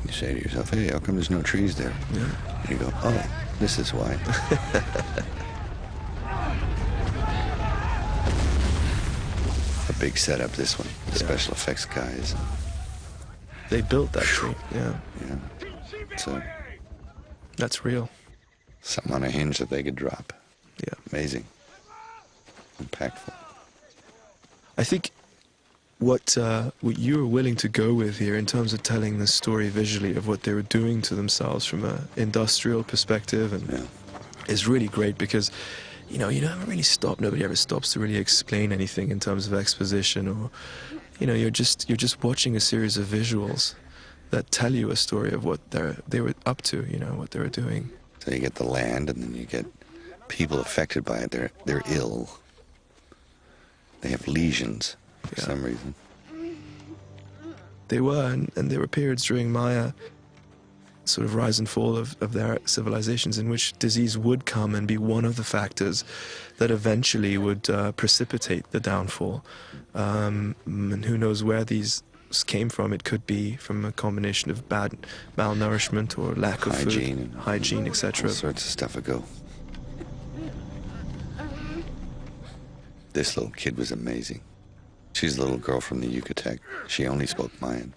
You say to yourself, hey, how come there's no trees there? Yeah. And you go, oh, this is why. A big setup, this one. The special effects guys. They built that tree, yeah. Yeah. So, That's real. something on a hinge that they could drop. Yeah. Amazing. Impactful. I think what you were willing to go with here in terms of telling the story visually of what they were doing to themselves from an industrial perspective and Yeah. is really great because, you know, you never really stop. Nobody ever stops to really explain anything in terms of exposition or, you know, you're just watching a series of visuals that tell you a story of what they were up to, you know, what they were doing. So you get the land, and then you get people affected by it. They're ill. They have lesions for Yeah. some reason. They were, and there were periods during Maya sort of rise and fall of their civilizations in which disease would come and be one of the factors that eventually would precipitate the downfall. And who knows where these came from. It could be from a combination of bad malnourishment or lack of Hygiene. food, hygiene, All etc. sorts of stuff ago. This little kid was amazing. She's a little girl from the Yucatec. She only spoke Mayan.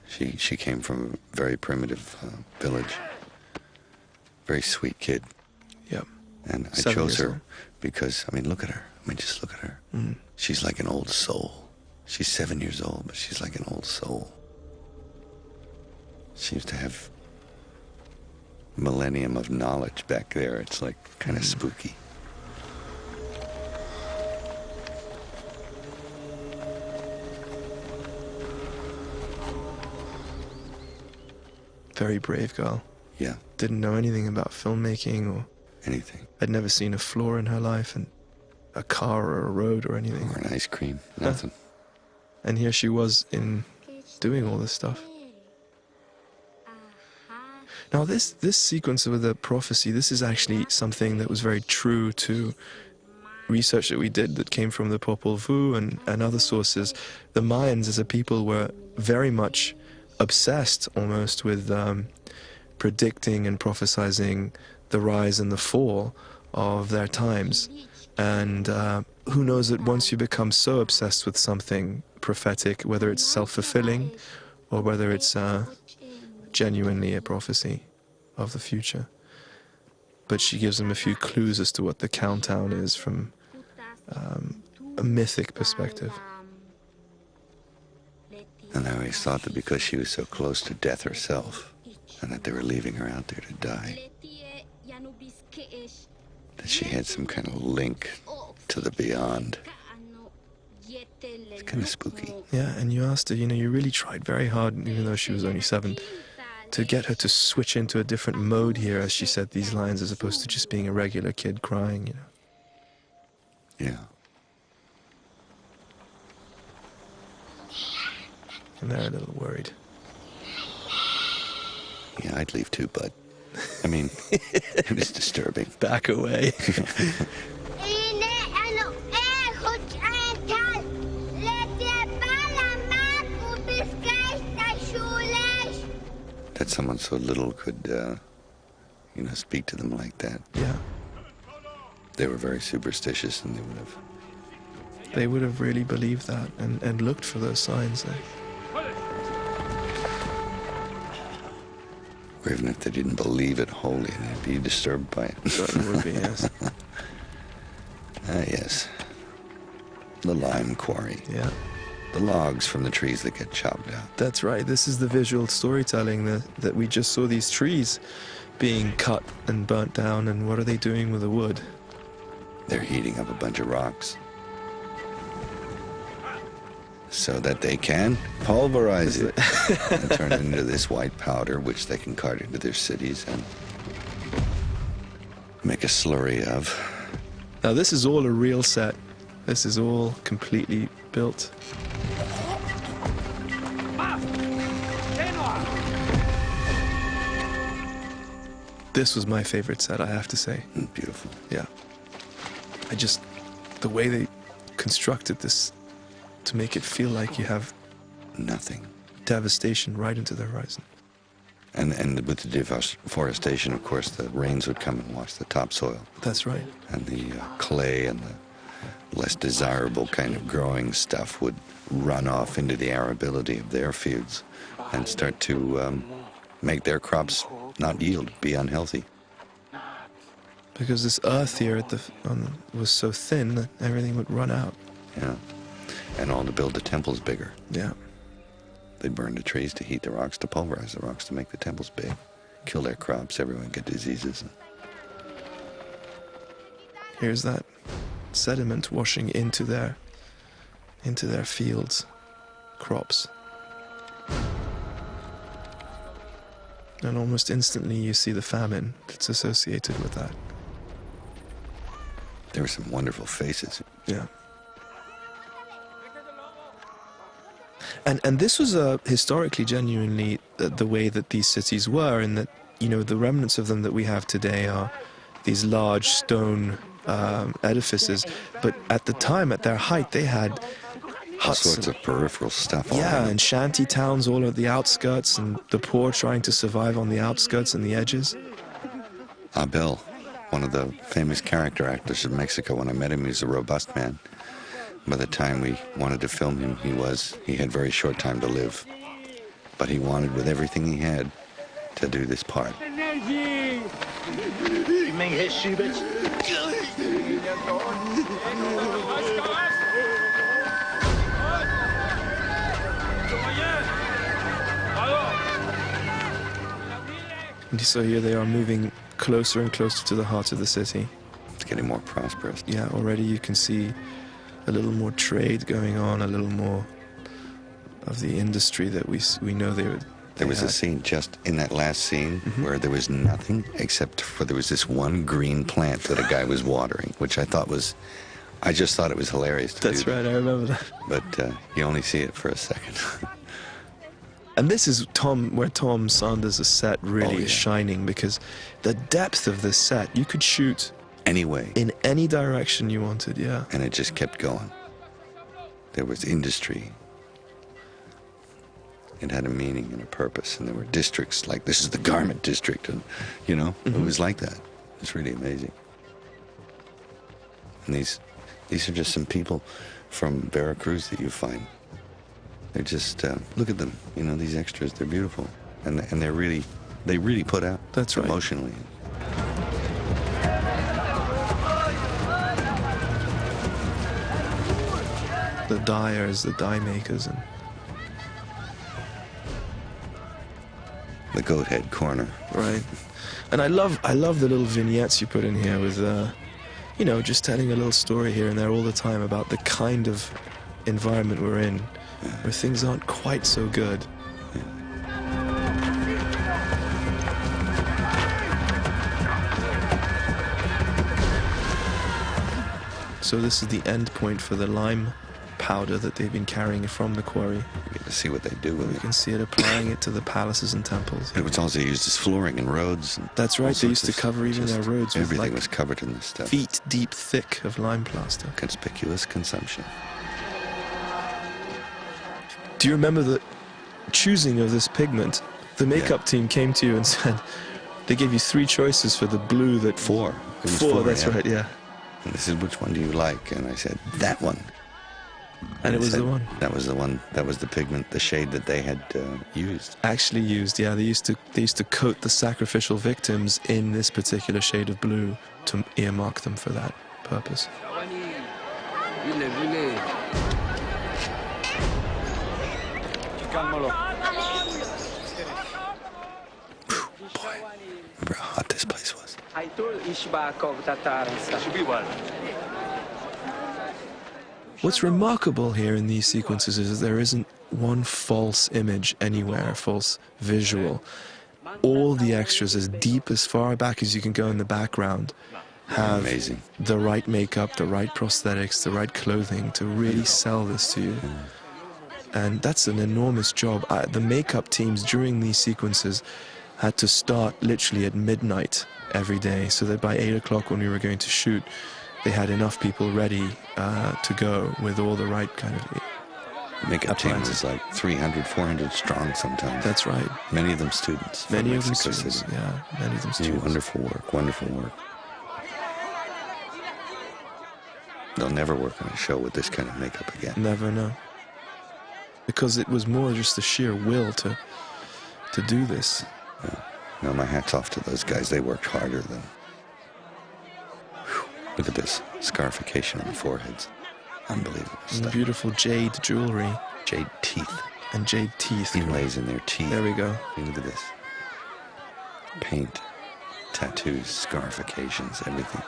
She came from a very primitive village. Very sweet kid. Yep. And I 7 chose years her old. because, I mean, look at her. I mean, just look at her. Mm. She's like an old soul. She's 7 years old, but she's like an old soul. Seems to have millennium of knowledge back there. It's like kind of spooky. Very brave girl. Yeah, Didn't know anything about filmmaking, or anything. had never seen a floor in her life, and a car or a road or anything. Or an ice cream, nothing. And here she was in doing all this stuff. Now this sequence of the prophecy, this is actually something that was very true to research that we did that came from the Popol Vuh and other sources. The Mayans as a people were very much obsessed almost with predicting and prophesizing the rise and the fall of their times. And who knows that once you become so obsessed with something prophetic, whether it's self-fulfilling or whether it's genuinely a prophecy of the future. But she gives them a few clues as to what the countdown is from a mythic perspective. And I always thought that because she was so close to death herself, and that they were leaving her out there to die, that she had some kind of link to the beyond. It's kind of spooky. Yeah, and you asked her, you know, you really tried very hard, even though she was only 7, to get her to switch into a different mode here as she said these lines, as opposed to just being a regular kid crying, you know. Yeah. And they're a little worried. Yeah, I'd leave too, bud. I mean, it is disturbing. Back away. that someone so little could, speak to them like that. Yeah. They were very superstitious, and They would have really believed that and looked for those signs. or even if they didn't believe it wholly, they'd be disturbed by it. Certainly would be, yes. Yes. The lime quarry. Yeah. The logs from the trees that get chopped out. That's right. This is the visual storytelling that we just saw these trees being cut and burnt down, and what are they doing with the wood? They're heating up a bunch of rocks so that they can pulverize it and turn it into this white powder, which they can cart into their cities and make a slurry of. Now this is all a real set. This is all completely built. This was my favorite set, I have to say. Beautiful. Yeah. The way they constructed this to make it feel like you have Nothing. devastation right into the horizon. And with the deforestation, of course, the rains would come and wash the topsoil. That's right. And the clay and the less desirable kind of growing stuff would run off into the arability of their fields and start to make their crops not yield, be unhealthy. Because this earth here was so thin that everything would run out. Yeah. And all to build the temples bigger. Yeah. They burned the trees to heat the rocks, to pulverize the rocks, to make the temples big. Kill their crops, everyone get diseases. Here's that sediment washing into their fields, crops. And almost instantly you see the famine that's associated with that. There were some wonderful faces. Yeah. And this was historically, genuinely, the way that these cities were, in that, the remnants of them that we have today are these large stone edifices. But at the time, at their height, they had All huts sorts of peripheral stuff. all yeah, around. and shanty towns all at the outskirts, and the poor trying to survive on the outskirts and the edges. Abel, one of the famous character actors in Mexico, when I met him, he was a robust man. By the time we wanted to film him, he had very short time to live. But he wanted, with everything he had, to do this part. And so here they are moving closer and closer to the heart of the city. It's getting more prosperous. Yeah, already you can see a little more trade going on, a little more of the industry that we know they would. There was a scene just in that last scene where there was nothing except for there was this one green plant that a guy was watering, which I just thought it was hilarious to do. That's right, I remember that. But you only see it for a second. And this is where Tom Sanders' set really is shining, because the depth of this set, you could shoot Anyway. in any direction you wanted, yeah. And it just kept going. There was industry. It had a meaning and a purpose, and there were districts, like this is the garment district, and it was like that. It's really amazing. And these are just some people from Veracruz that you find. They're just look at them, these extras. They're beautiful, and they really put out. That's right. Emotionally. The dyers, the dye makers, and The goat head corner. right. And I love the little vignettes you put in here with, just telling a little story here and there all the time about the kind of environment we're in, where things aren't quite so good. So this is the end point for the lime powder that they've been carrying from the quarry. You get to see what they do with You it. can see it applying it to the palaces and temples. It was also used as flooring and roads. And That's all right, they used sorts to of- cover even just their roads with Everything was covered in this stuff. feet deep thick of lime plaster. Conspicuous consumption. Do you remember the choosing of this pigment The makeup team came to you and said they gave you 3 choices for the blue that... Four. It was 4, that's yeah. right, yeah. And they said, which one do you like? And I said, that one. And it was said, the one. That was the one. That was the pigment, the shade that they had used. Actually used, yeah. They used to coat the sacrificial victims in this particular shade of blue to earmark them for that purpose. Boy, remember how hot this place was. What's remarkable here in these sequences is that there isn't one false image anywhere, false visual. All the extras, as deep as far back as you can go in the background, have Amazing. the right makeup, the right prosthetics, the right clothing to really sell this to you. And that's an enormous job. The makeup teams during these sequences had to start literally at midnight every day, so that by 8 o'clock when we were going to shoot, they had enough people ready to go with all the right kind of... Makeup team appliances. was like 300, 400 strong sometimes. That's right. Many of them students. from Many of them Mexico students, City. yeah. Many of them Yeah, students. wonderful work, wonderful work. They'll never work on a show with this kind of makeup again. Never know. Because it was more just the sheer will to do this. Yeah. No, my hat's off to those guys. They worked harder than... Whew. Look at this scarification on the foreheads. Unbelievable And stuff. beautiful jade jewelry Jade teeth. and jade teeth. Inlays in their teeth. There we go. Look at this. Paint, tattoos, scarifications, everything.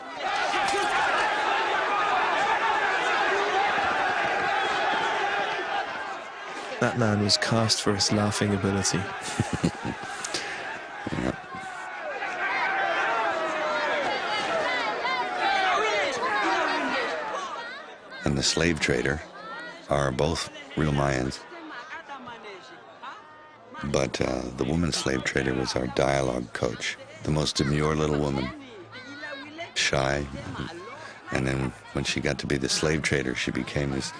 That man was cast for his laughing ability. Yeah. And the slave trader are both real Mayans. But the woman slave trader was our dialogue coach, the most demure little woman, shy. And then when she got to be the slave trader, she became this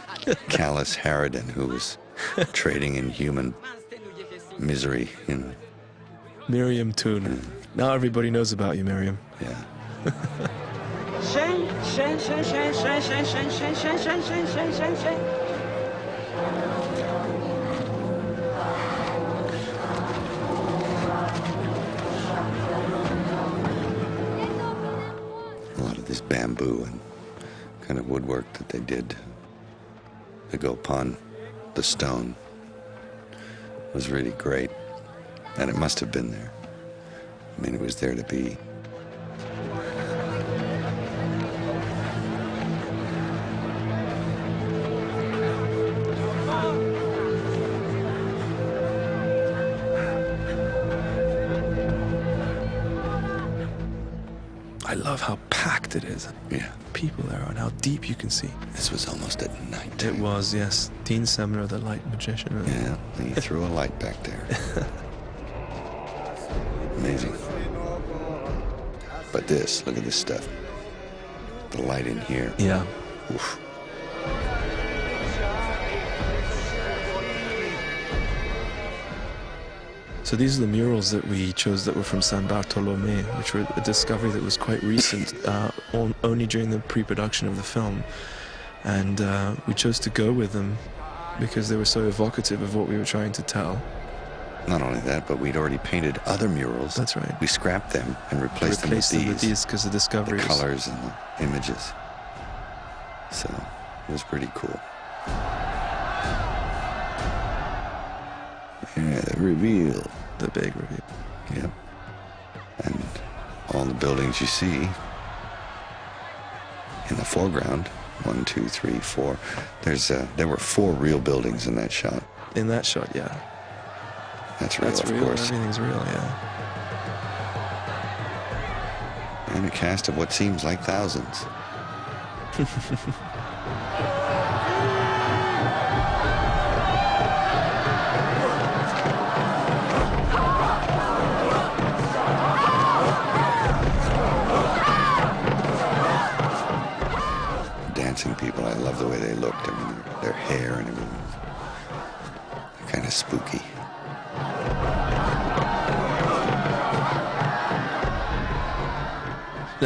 callous harridan who was trading in human misery, you know. Miriam Toon. Now everybody knows about you, Miriam. Yeah. A lot of this bamboo and kind of woodwork that they did to go upon the stone was really great. And it must have been there. I mean, it was there to be. I love how packed it is. Yeah. People there and how deep you can see. This was almost at night. It was, yes. Dean Semler, the light magician. Yeah, he threw a light back there. Amazing. But this, look at this stuff. The light in here. Yeah. Oof. So these are the murals that we chose that were from San Bartolome, which were a discovery that was quite recent, only during the pre-production of the film. And we chose to go with them because they were so evocative of what we were trying to tell. Not only that, but we'd already painted other murals. That's right. We scrapped them and replaced them with these because the discoveries. the colors and the images. So it was pretty cool. Yeah, the reveal. The big reveal. Yep. And all the buildings you see in the foreground, 1, 2, 3, 4. There were 4 real buildings in that shot. In that shot, yeah. That's real, That's of real. course. Everything's real, yeah. And a cast of what seems like thousands. Dancing people, I love the way they looked. I mean, their hair and everything. Kind of spooky.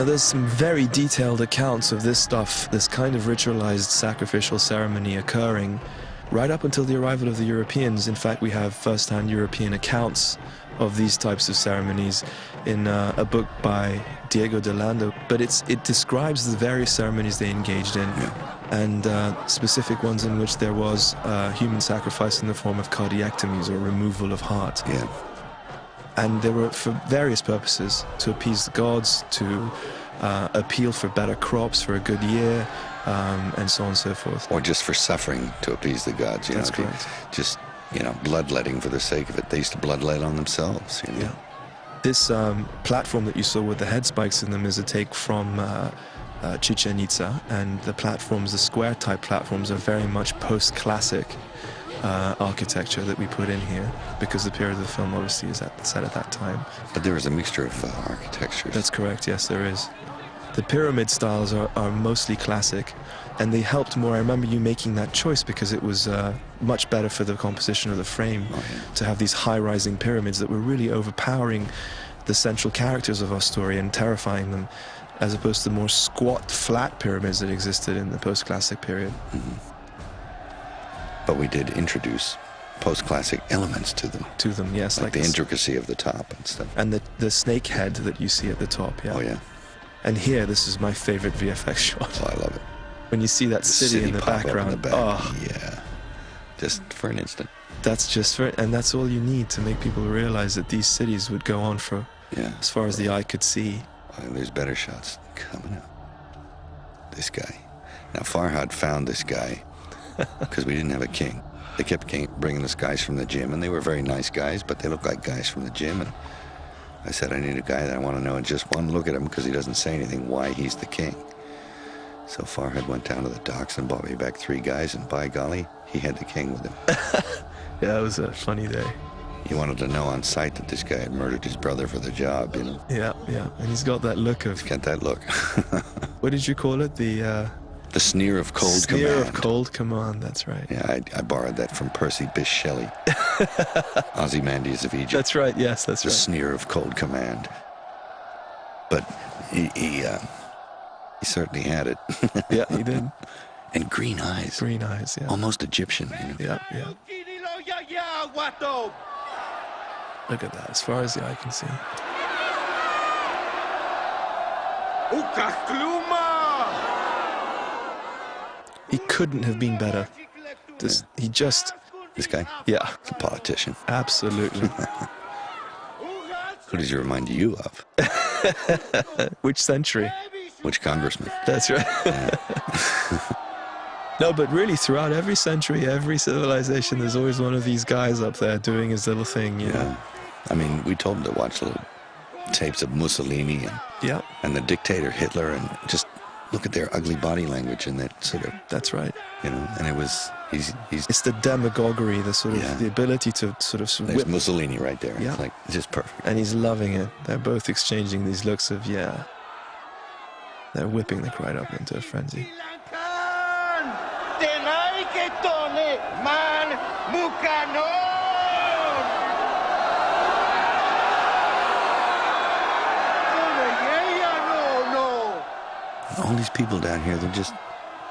Now there's some very detailed accounts of this stuff, this kind of ritualized sacrificial ceremony occurring right up until the arrival of the Europeans. In fact, we have first-hand European accounts of these types of ceremonies in a book by Diego de Lando, but it describes the various ceremonies they engaged in, and specific ones in which there was human sacrifice in the form of cardiectomies or removal of heart. Yeah. And they were for various purposes, to appease the gods, to appeal for better crops, for a good year, and so on and so forth. Or just for suffering to appease the gods. You That's know, correct. Just, you know, bloodletting for the sake of it. They used to bloodlet on themselves, you know. Yeah. This platform that you saw with the head spikes in them is a take from Chichen Itza, and the platforms, the square-type platforms, are very much post-classic architecture that we put in here, because the period of the film obviously is set at that time. But there is a mixture of architectures. That's correct, yes, there is. The pyramid styles are mostly classic, and they helped more. I remember you making that choice because it was much better for the composition of the frame to have these high-rising pyramids that were really overpowering the central characters of our story and terrifying them, as opposed to the more squat, flat pyramids that existed in the post-classic period. But we did introduce post-classic elements to them. To them, yes. Like the this- intricacy of the top and stuff. And the snake head that you see at the top, yeah. Oh, yeah. And here, this is my favorite VFX shot. Oh, I love it. When you see that The city in the pop up background. in the back. Oh, Yeah. Just for an instant. that's just for, and that's all you need to make people realize that these cities would go on for Yeah. as far as the eye could see. Oh, there's better shots coming up. This guy. Now, Farhad found this guy because we didn't have a king. They kept bringing us guys from the gym, and they were very nice guys, but they looked like guys from the gym. And I said, I need a guy that I want to know in just one look at him, because he doesn't say anything, why he's the king. So Farhad went down to the docks and brought me back 3 guys, and by golly, he had the king with him. Yeah, it was a funny day. He wanted to know on sight that this guy had murdered his brother for the job, you know. Yeah, yeah. And he's got that look of, Got that look. what did you call it? The The sneer of cold sneer command. of cold command, that's right. Yeah, I borrowed that from Percy Bysshe Shelley. Ozymandias of Egypt. That's right, yes, that's The right. sneer of cold command. But he certainly had it. Yeah, he did. And green eyes. Green eyes, yeah. Almost Egyptian, you know. Yeah, yeah. Look at that, as far as the eye can see. He couldn't have been better. He just, This guy? yeah, He's a politician. absolutely. Who does he remind you of? Which century? Which congressman? That's right. No, but really, throughout every century, every civilization, there's always one of these guys up there doing his little thing, you know? Yeah. I mean, we told him to watch little tapes of Mussolini Yeah, and the dictator Hitler, and just look at their ugly body language and that sort of, that's right. you know, and it was, he's It's the demagoguery, the sort of, Yeah. the ability to sort of there's whip, Mussolini right there. Yeah. It's like, it's just perfect. and he's loving it. They're both exchanging these looks of, yeah. They're whipping the crowd up into a frenzy. All these people down here,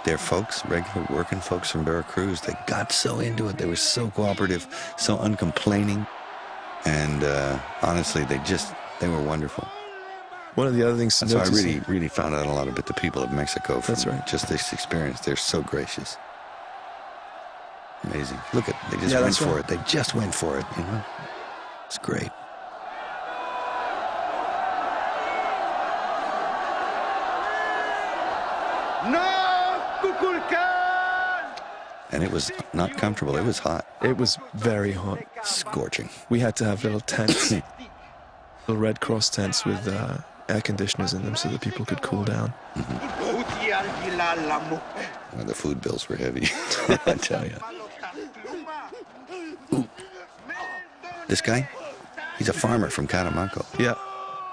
they're folks, regular working folks from Veracruz. They got so into it. They were so cooperative, so uncomplaining. And honestly, they were wonderful. One of the other things to So I notice... really found out a lot about the people of Mexico from That's right. just this experience. They're so gracious. Amazing. Look at, they just Yeah, went that's for right. it. They just went for it, you know? It's great. No, Kukulkan! And it was not comfortable. It was hot. It was very hot. Scorching. We had to have little tents, little Red Cross tents with air conditioners in them so that people could cool down. Well, the food bills were heavy, I tell you. Ooh. This guy, he's a farmer from Catamanco. Yeah,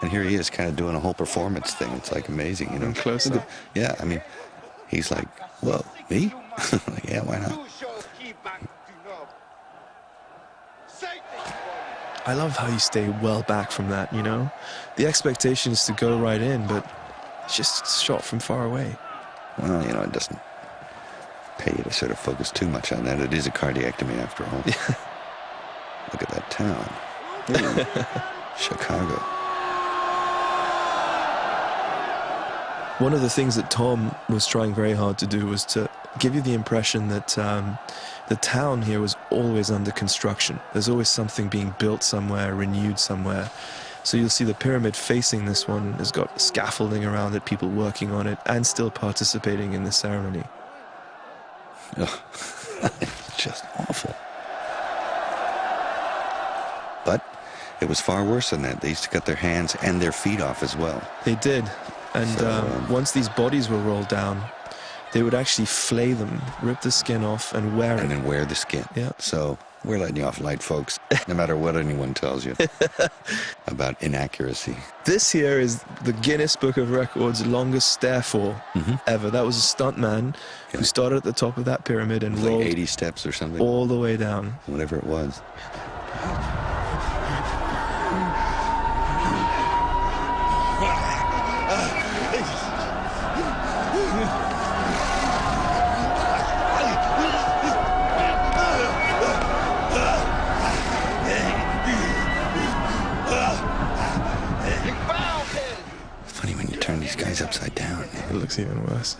And here he is kind of doing a whole performance thing. It's like amazing, you know. Close Look up. at- Yeah, I mean, he's like, whoa, me? Like, yeah, why not? I love how you stay well back from that, you know? The expectation is to go right in, but It's just shot from far away. Well, you know, it doesn't pay you to sort of focus too much on that. It is a cardiectomy after all. Look at that town. Chicago. One of the things that Tom was trying very hard to do was to give you the impression that the town here was always under construction. There's always something being built somewhere, renewed somewhere. So you'll see the pyramid facing this one has got scaffolding around it, people working on it, and still participating in the ceremony. Ugh. It's just awful. But it was far worse than that. They used to cut their hands and their feet off as well. They did. And once these bodies were rolled down, they would actually flay them, rip the skin off, and wear it. And then wear the skin. Yeah. So we're letting you off light, folks, no matter what anyone tells you about inaccuracy. This here is the Guinness Book of Records longest stair fall ever. That was a stuntman who started at the top of that pyramid and rolled like 80 steps or something. all the way down. Whatever it was. Funny when you turn these guys upside down. It looks even worse.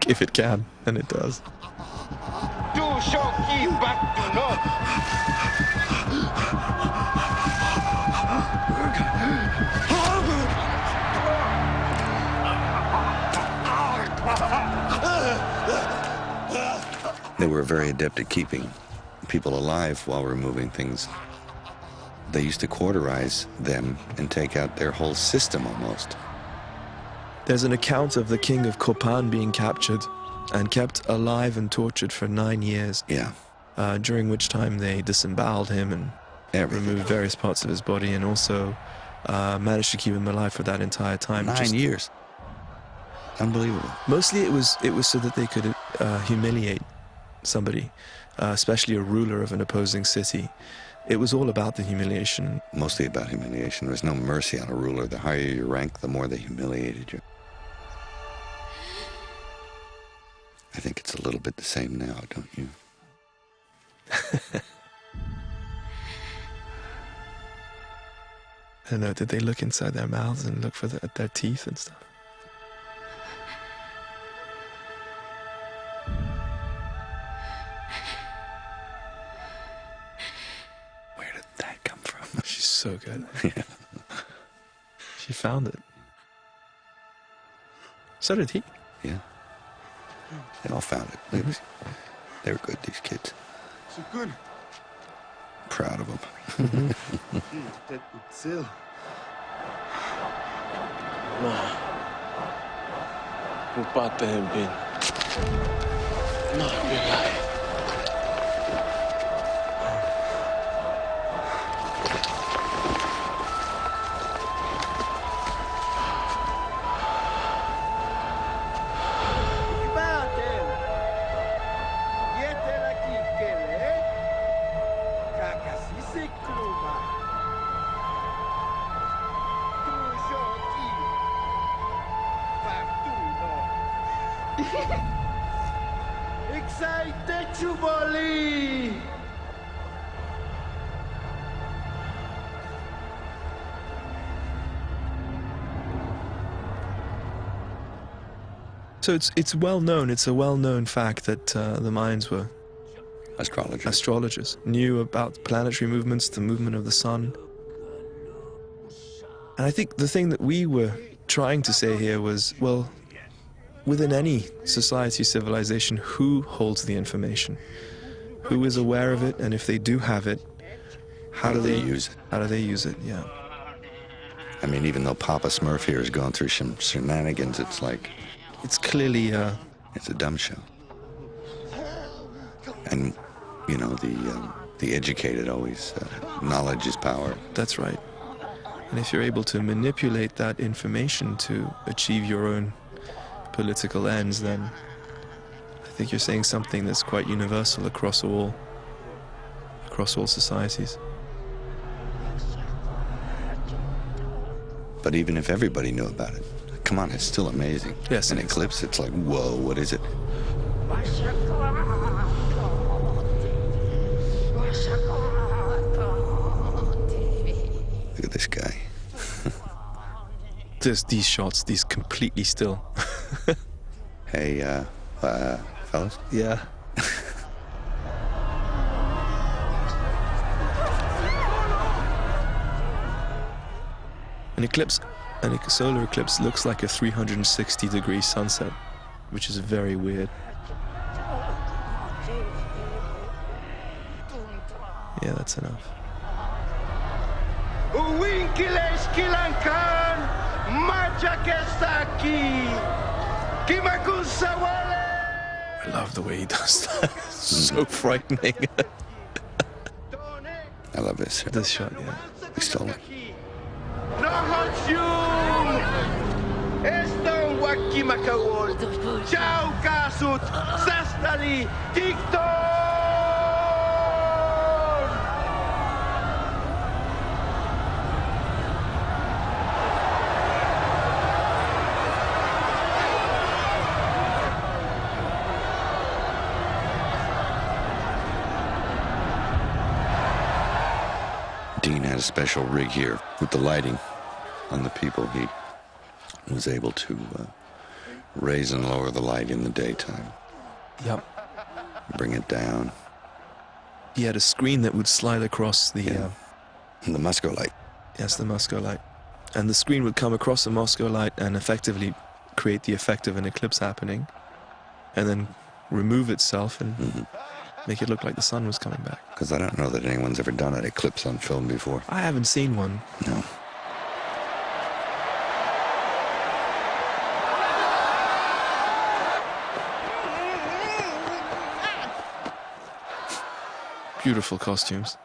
If it can, and it does. They were very adept at keeping people alive while removing things. They used to cauterize them and take out their whole system almost. There's an account of the king of Copan being captured and kept alive and tortured for 9 years. Yeah. During which time they disemboweled him and removed various parts of his body, and also managed to keep him alive for that entire time. 9 years. Unbelievable. Mostly it was so that they could humiliate somebody, especially a ruler of an opposing city. It was all about the humiliation. Mostly about humiliation. There was no mercy on a ruler. The higher your rank, the more they humiliated you. I think it's a little bit the same now, don't you? I don't know, did they look inside their mouths and look for at their teeth and stuff? Where did that come from? She's so good. Yeah. She found it. So did he. Yeah. They all found it. Look at this. They were good, these kids. So good. Proud of them. So it's well known. It's a well-known fact that the Mayans were astrologers, knew about planetary movements, the movement of the sun. And I think the thing that we were trying to say here was, well, within any society, civilization, who holds the information? Who is aware of it? And if they do have it, how do they use it? How do they use it? Yeah. I mean, even though Papa Smurf here has gone through some shenanigans, it's like... It's clearly... It's a dumb show. And, you know, the educated always... knowledge is power. That's right. And if you're able to manipulate that information to achieve your own political ends, then I think you're saying something that's quite universal across all societies. But even if everybody knew about it, come on, it's still amazing. Yes, An it is. eclipse, it's like, whoa, what is it? Look at this guy. Just these shots, these completely still. Hey, fellas? Yeah. A solar eclipse looks like a 360-degree sunset, which is very weird. Yeah, that's enough. Uwinkileskilankan, Majakestaki, Kimakusawale. I love the way he does that. It's so frightening. I love this. This shot, yeah. We stole it. Nohotsum, Eston Wakimakawol, Ciao Kasut, Sastali, TikTok. Dean had a special rig here with the lighting on the people. He was able to raise and lower the light in the daytime, Yep. bring it down. He had a screen that would slide across the... And the Musco light. Yes, the Musco light. And the screen would come across the Musco light and effectively create the effect of an eclipse happening, and then remove itself and make it look like the sun was coming back. Because I don't know that anyone's ever done an eclipse on film before. I haven't seen one. No. Beautiful costumes.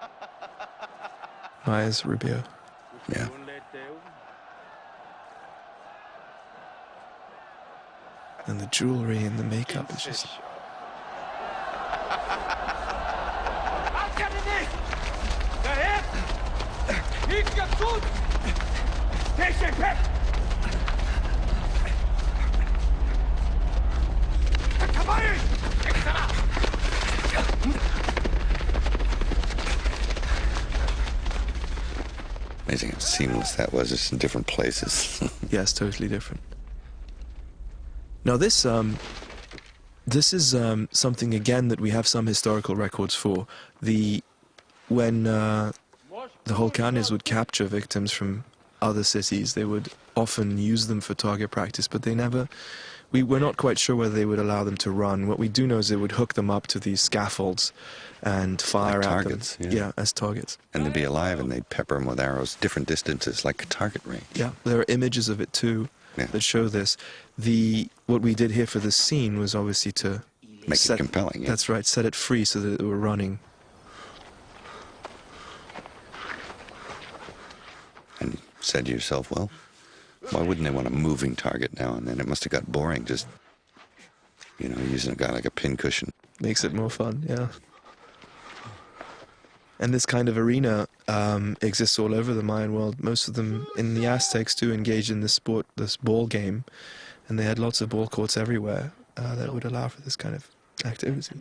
Myers Rubio. Yeah. And the jewelry and the makeup is just... Amazing how seamless that was, just in different places. Yes, totally different. Now this is something again that we have some historical records for. When the Holcanes would capture victims from other cities, they would often use them for target practice, but they never... We're not quite sure whether they would allow them to run. What we do know is they would hook them up to these scaffolds and fire Like at targets, them. yeah. As targets. And they'd be alive, and they'd pepper them with arrows, different distances, like a target range. Yeah, there are images of it too Yeah. that show this. What we did here for this scene was obviously to Make it compelling, yeah. That's right, set it free so that it were running. And said to yourself, well, why wouldn't they want a moving target now and then? It must have got boring just, using a guy like a pincushion. Makes it more fun, yeah. And this kind of arena exists all over the Mayan world. Most of them in the Aztecs too engaged in this ball game, and they had lots of ball courts everywhere that would allow for this kind of activity.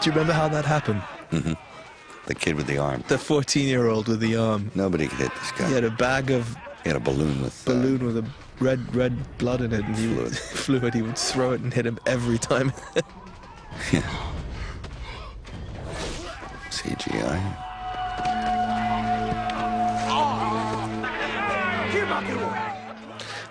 Do you remember how that happened? Mm-hmm. The kid with the arm. The 14-year-old with the arm. Nobody could hit this guy. He had a bag of He had a balloon with... a red blood in it, and he fluid. He would throw it and hit him every time. Yeah. CGI.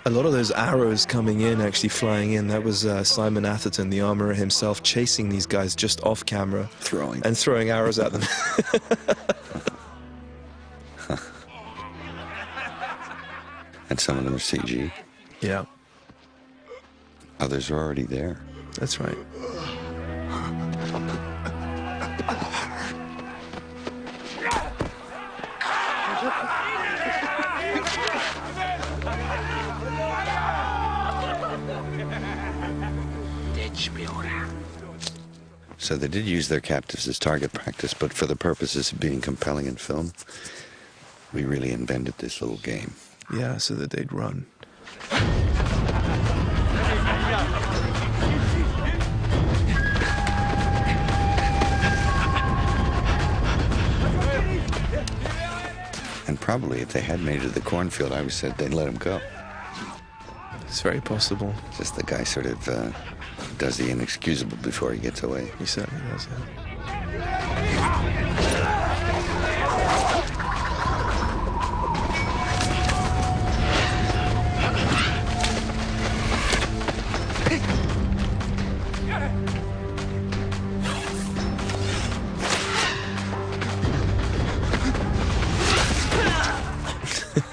A lot of those arrows coming in, actually flying in, that was Simon Atherton, the armorer himself, chasing these guys just off camera. Throwing. And throwing arrows at them. And some of them are CG. Yeah, Others are already there. that's right. So they did use their captives as target practice, but for the purposes of being compelling in film, we really invented this little game. Yeah, so that they'd run. And probably if they had made it to the cornfield, I would said they'd let him go. It's very possible. Just the guy sort of does the inexcusable before he gets away. He certainly does, yeah.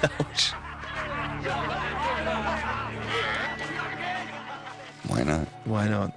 Ouch. Why not? Why not?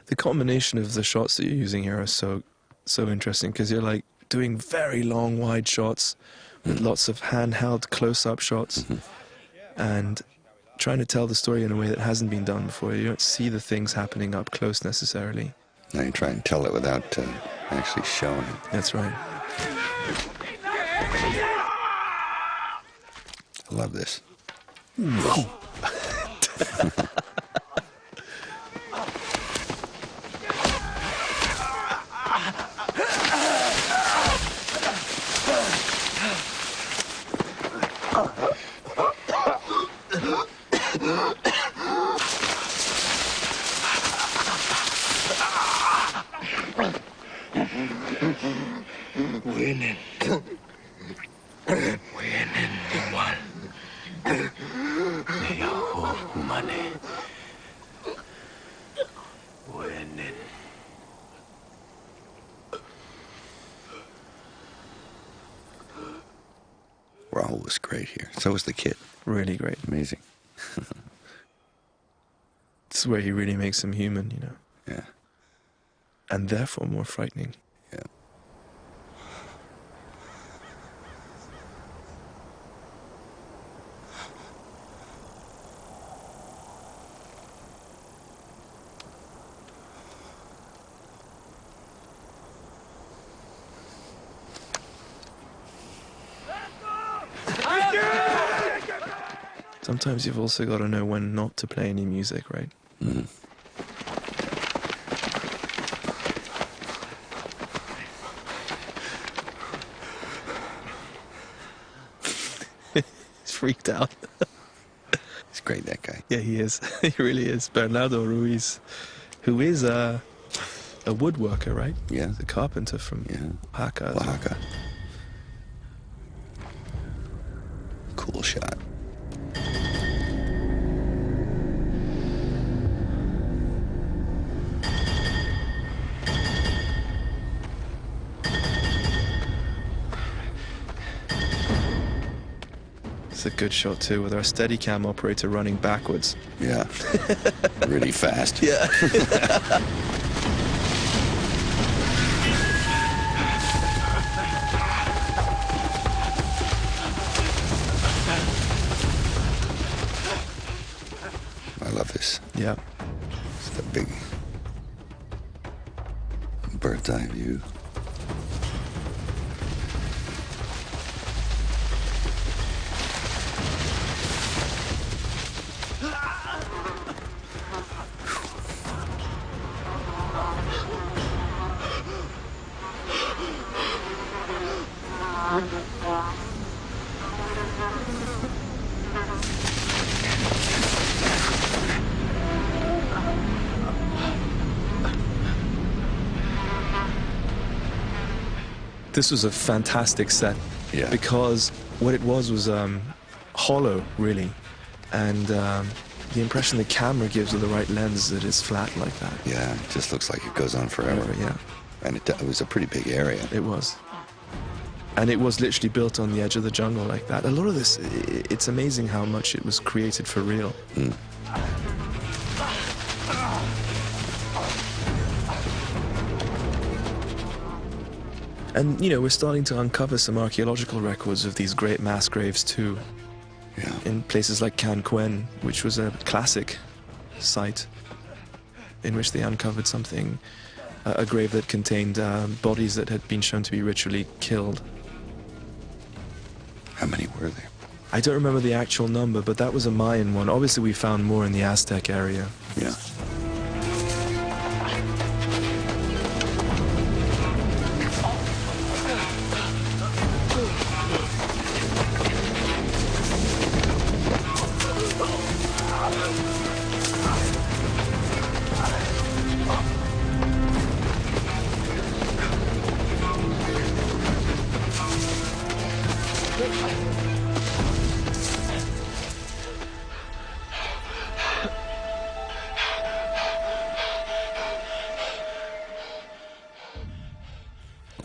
The combination of the shots that you're using here are so interesting, because you're like doing very long wide shots with lots of handheld close-up shots and trying to tell the story in a way that hasn't been done before. You don't see the things happening up close necessarily. Now you try and tell it without actually showing it. That's right. I love this. Winning. Winning igual. Neho money. Winning. Raoul was great here. So was the kid. Really great. Amazing. This is where he really makes him human, you know, Yeah. and therefore more frightening. Yeah. Sometimes you've also got to know when not to play any music, right? Mm. He's freaked out. He's great, that guy. Yeah, he is. He really is. Bernardo Ruiz, who is a woodworker, right? Yeah. He's a carpenter from Oaxaca. as well. Oaxaca. Cool shot. That's a good shot too, with our Steadicam operator running backwards. Yeah. Really fast. Yeah. I love this. Yeah. It's the big bird's eye view. This was a fantastic set. Yeah. Because what it was hollow, really. And the impression the camera gives with the right lens that it's flat like that. Yeah, it just looks like it goes on forever. Yeah. And it was a pretty big area. It was. And it was literally built on the edge of the jungle like that. A lot of this, it's amazing how much it was created for real. Mm. And, you know, we're starting to uncover some archaeological records of these great mass graves too. Yeah. In places like Canquen, which was a classic site in which they uncovered something, a grave that contained bodies that had been shown to be ritually killed. How many were there? I don't remember the actual number, but that was a Mayan one. Obviously, we found more in the Aztec area. Yeah.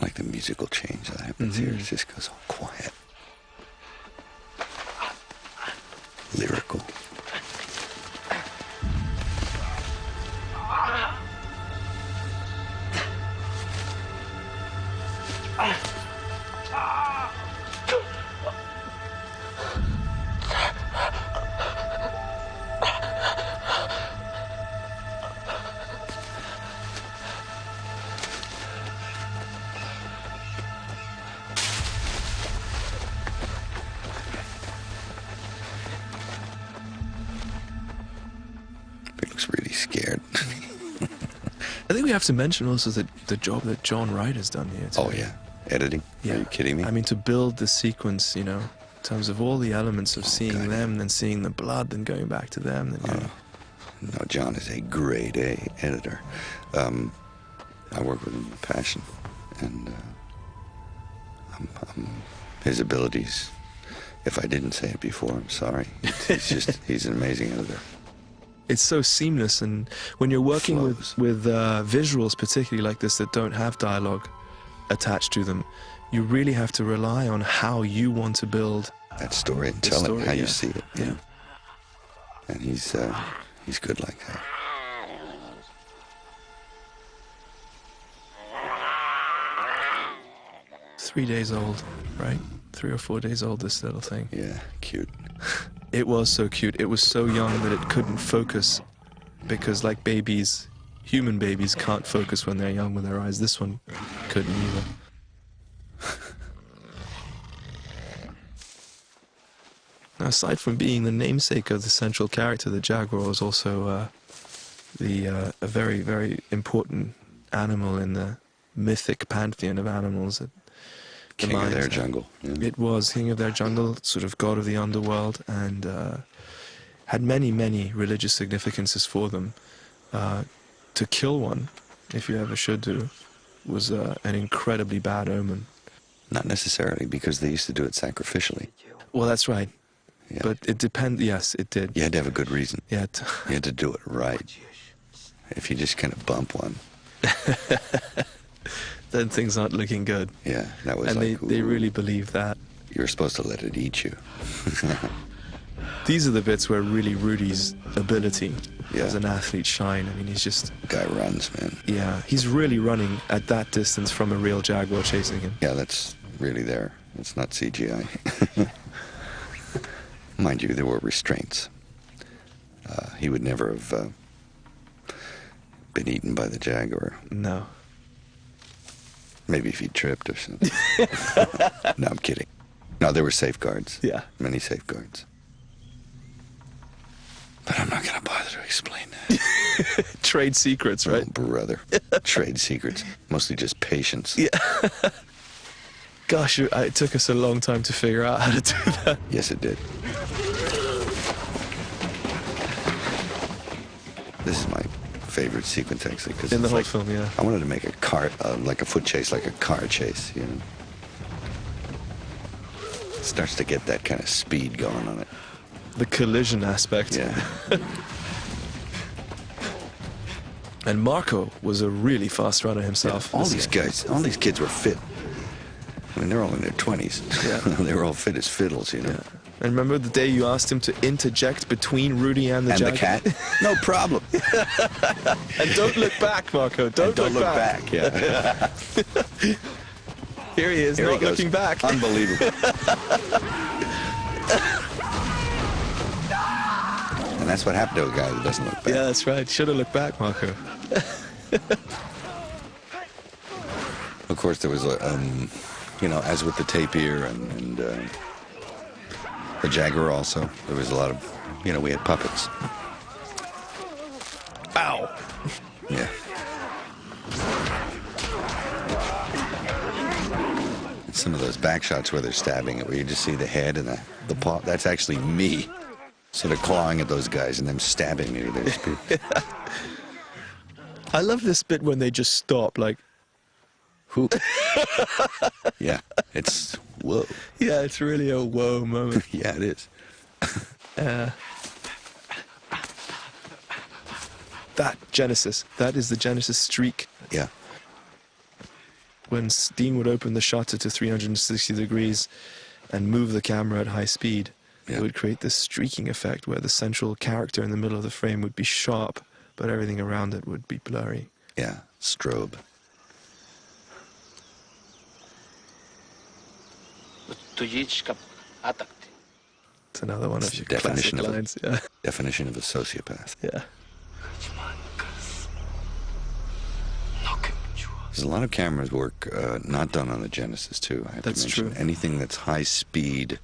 Like the musical change that happens here. It just goes all quiet. Lyrical. He looks really scared. I think we have to mention also the job that John Wright has done here too. Oh, yeah. Editing? Yeah. Are you kidding me? I mean, to build the sequence, you know, in terms of all the elements of seeing them, then seeing the blood, then going back to them. Then No, John is a grade A editor. I work with him with passion, and his abilities, if I didn't say it before, I'm sorry. He's an amazing editor. It's so seamless, and when you're working Flows. with visuals, particularly like this, that don't have dialogue attached to them, you really have to rely on how you want to build That story and the tell story, it how yeah. you see it. Yeah. And he's good like that. It's 3 days old, right? 3 or 4 days old, this little thing. Yeah, cute. It was so cute. It was so young that it couldn't focus because, like babies, human babies can't focus when they're young with their eyes. This one couldn't either. Now, aside from being the namesake of the central character, the jaguar was also a very, very important animal in the mythic pantheon of animals. That the King of their Mayans- jungle. Yeah. It was king of their jungle, sort of god of the underworld, and had many, many religious significances for them. To kill one, if you ever should do, was an incredibly bad omen. Not necessarily, because they used to do it sacrificially. Well, that's right. Yeah. But it depends. Yes, it did. You had to have a good reason. Yeah. You had to do it right. If you just kind of bump one, Then things aren't looking good. yeah, that was And like, they ooh. really believed that. you're supposed to let it eat you. These are the bits where really Rudy's ability Yeah. as an athlete shine. I mean, he's just, Guy runs, man. yeah, he's really running at that distance from a real jaguar chasing him. Yeah, that's really there. It's not CGI. Mind you, there were restraints. He would never have been eaten by the jaguar. No. Maybe if he tripped or something. No, I'm kidding. No, there were safeguards. Yeah. Many safeguards. But I'm not going to bother to explain that. Trade secrets, right? Oh, brother. Trade secrets. Mostly just patience. Yeah. Gosh, it took us a long time to figure out how to do that. Yes, it did. This is my favorite sequence, actually. Cause In the it's whole like, film, yeah. I wanted to make a car, like a foot chase, like a car chase, you know. It starts to get that kind of speed going on it. The collision aspect. Yeah. And Marco was a really fast runner himself. All these guys, all these kids were fit. I mean, they're all in their 20s. Yeah. They were all fit as fiddles, you know. Yeah. And remember the day you asked him to interject between Rudy and the And the jaguar? cat? No problem. And don't look back, Marco. Don't look back. Yeah. Here he is, Here he not goes. looking back. Unbelievable. And that's what happened to a guy that doesn't look back. Yeah, that's right. Should have looked back, Marco. Of course, there was, you know, as with the tapir and the jaguar also, there was a lot of, you know, we had puppets. Ow! Yeah. And some of those back shots where they're stabbing it, where you just see the head and the paw, that's actually me sort of clawing at those guys and them stabbing me with their spear. I love this bit when they just stop, like, Who? Yeah, it's, whoa. yeah, it's really a whoa moment. Yeah, it is. That Genesis, that is the Genesis streak. Yeah. When Dean would open the shutter to 360 degrees and move the camera at high speed, Yeah. it would create this streaking effect where the central character in the middle of the frame would be sharp, but everything around it would be blurry. Yeah, strobe. It's another one of your Definition classic of lines. Yeah. Definition of a sociopath. Yeah. There's a lot of cameras work not done on the Genesis too. I have That's to mention. true. Anything that's high speed,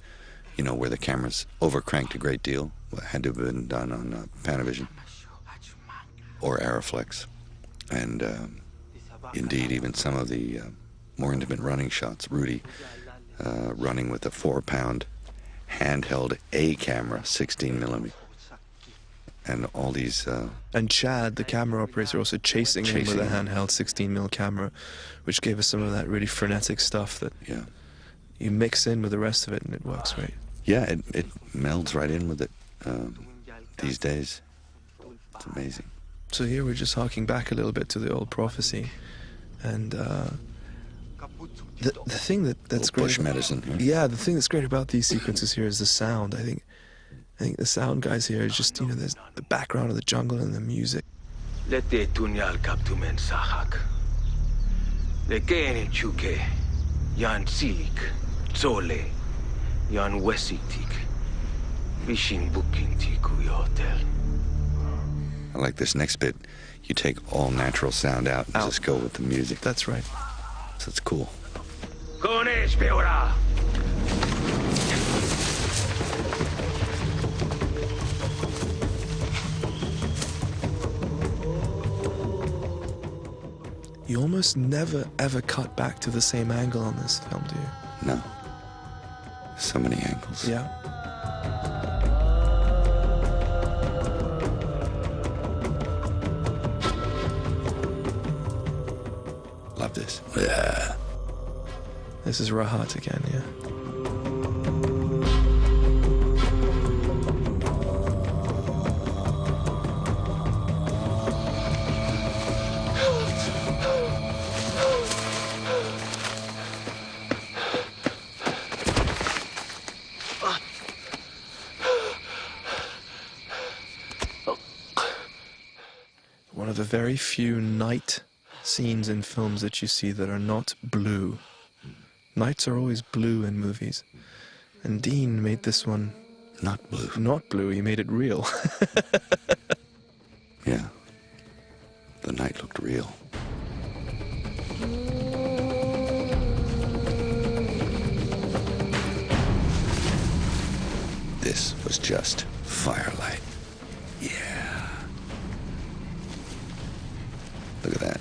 you know, where the camera's overcranked a great deal, had to have been done on Panavision or Aeroflex, and indeed even some of the more intimate running shots. Rudy running with a 4-pound handheld A camera, 16 millimeter, and all these. And Chad, the camera operator, also chasing him with a him. handheld 16mm camera, which gave us some of that really frenetic stuff that Yeah. you mix in with the rest of it and it works great. Yeah, it melds right in with it these days. It's amazing. So here we're just harking back a little bit to the old prophecy, and the thing that's great. Bush medicine. Yeah, the thing that's great about these sequences here is the sound. I think the sound guys here is just, you know, there's the background of the jungle and the music. Lete tunyal kaptumen sahak. Lekene chuke. Yan silik. Zole. Yan wesitik. Vishin bukin tiku hotel. I like this next bit. You take all natural sound out and Out. just go with the music. That's right. So it's cool. Konesh peora. You almost never ever cut back to the same angle on this film, do you? No. So many angles. Yeah. Love this. Yeah. This is Rahat again, yeah. the very few night scenes in films that you see that are not blue. Nights are always blue in movies. And Dean made this one Not blue. not blue, he made it real. Yeah. The night looked real. This was just firelight. Yeah. Look at that.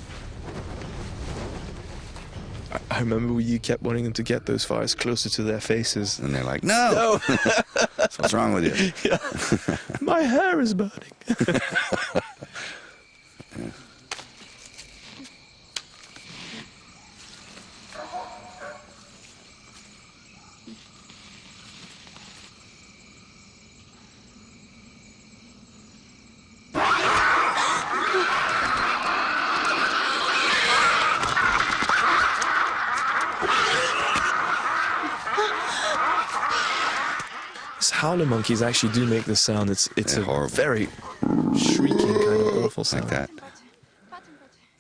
I remember you kept wanting them to get those fires closer to their faces. And they're like, no! No! So what's wrong with you? Yeah. My hair is burning. Yeah. Howler monkeys actually do make this sound. It's They're a horrible. very shrieking kind of awful sound. Like that.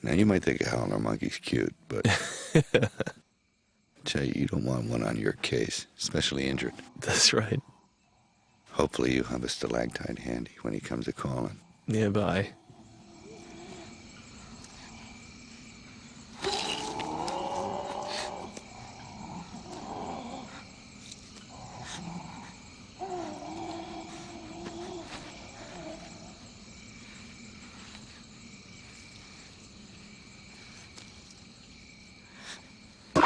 Now, you might think a howler monkey's cute, but Jay, you don't want one on your case, especially injured. That's right. Hopefully you have a stalactite handy when he comes a-calling. Nearby. Of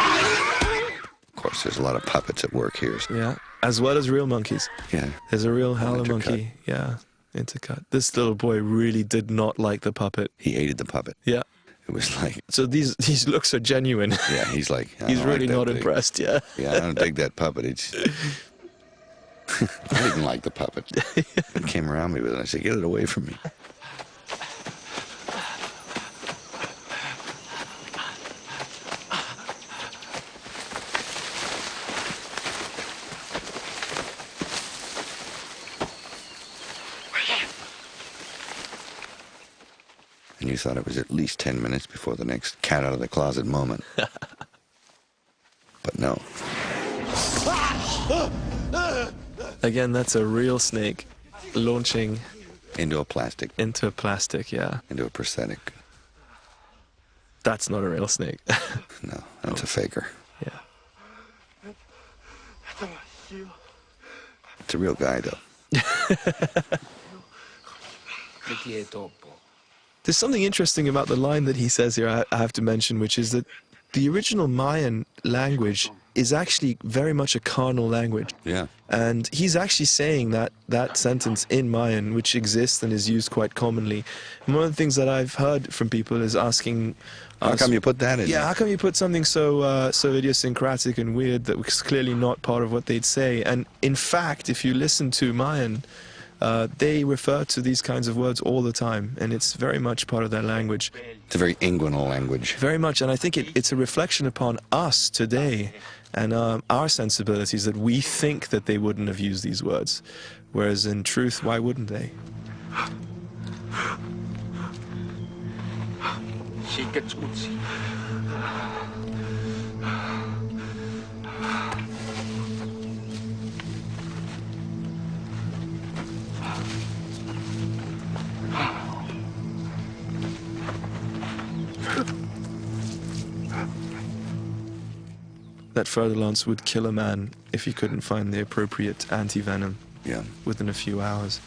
course, there's a lot of puppets at work here. Yeah. As well as real monkeys. Yeah. There's a real howler Intercut. monkey. Yeah. Intercut. This little boy really did not like the puppet. He hated the puppet. Yeah. It was like, So these looks are genuine. yeah, he's like, I He's don't really like that not thing. impressed, yeah. Yeah, I don't dig that puppet. It's... I didn't like the puppet. He came around me with it. I said, get it away from me. And you thought it was at least 10 minutes before the next cat out of the closet moment. But no. Again, that's a real snake launching Into a plastic, into a plastic, yeah. into a prosthetic. That's not a real snake. No, that's a faker. Yeah. It's a real guy, though. There's something interesting about the line that he says here, I have to mention, which is that the original Mayan language is actually very much a carnal language. Yeah. And he's actually saying that sentence in Mayan, which exists and is used quite commonly. And one of the things that I've heard from people is asking How us, come you put that in yeah, there? how come you put something so idiosyncratic and weird that was clearly not part of what they'd say? And in fact, if you listen to Mayan, they refer to these kinds of words all the time, and it's very much part of their language. It's a very inguinal language. Very much, and I think it's a reflection upon us today and our sensibilities that we think that they wouldn't have used these words, whereas in truth, why wouldn't they? That Fer-de-Lance would kill a man if he couldn't find the appropriate anti-venom Yeah. within a few hours.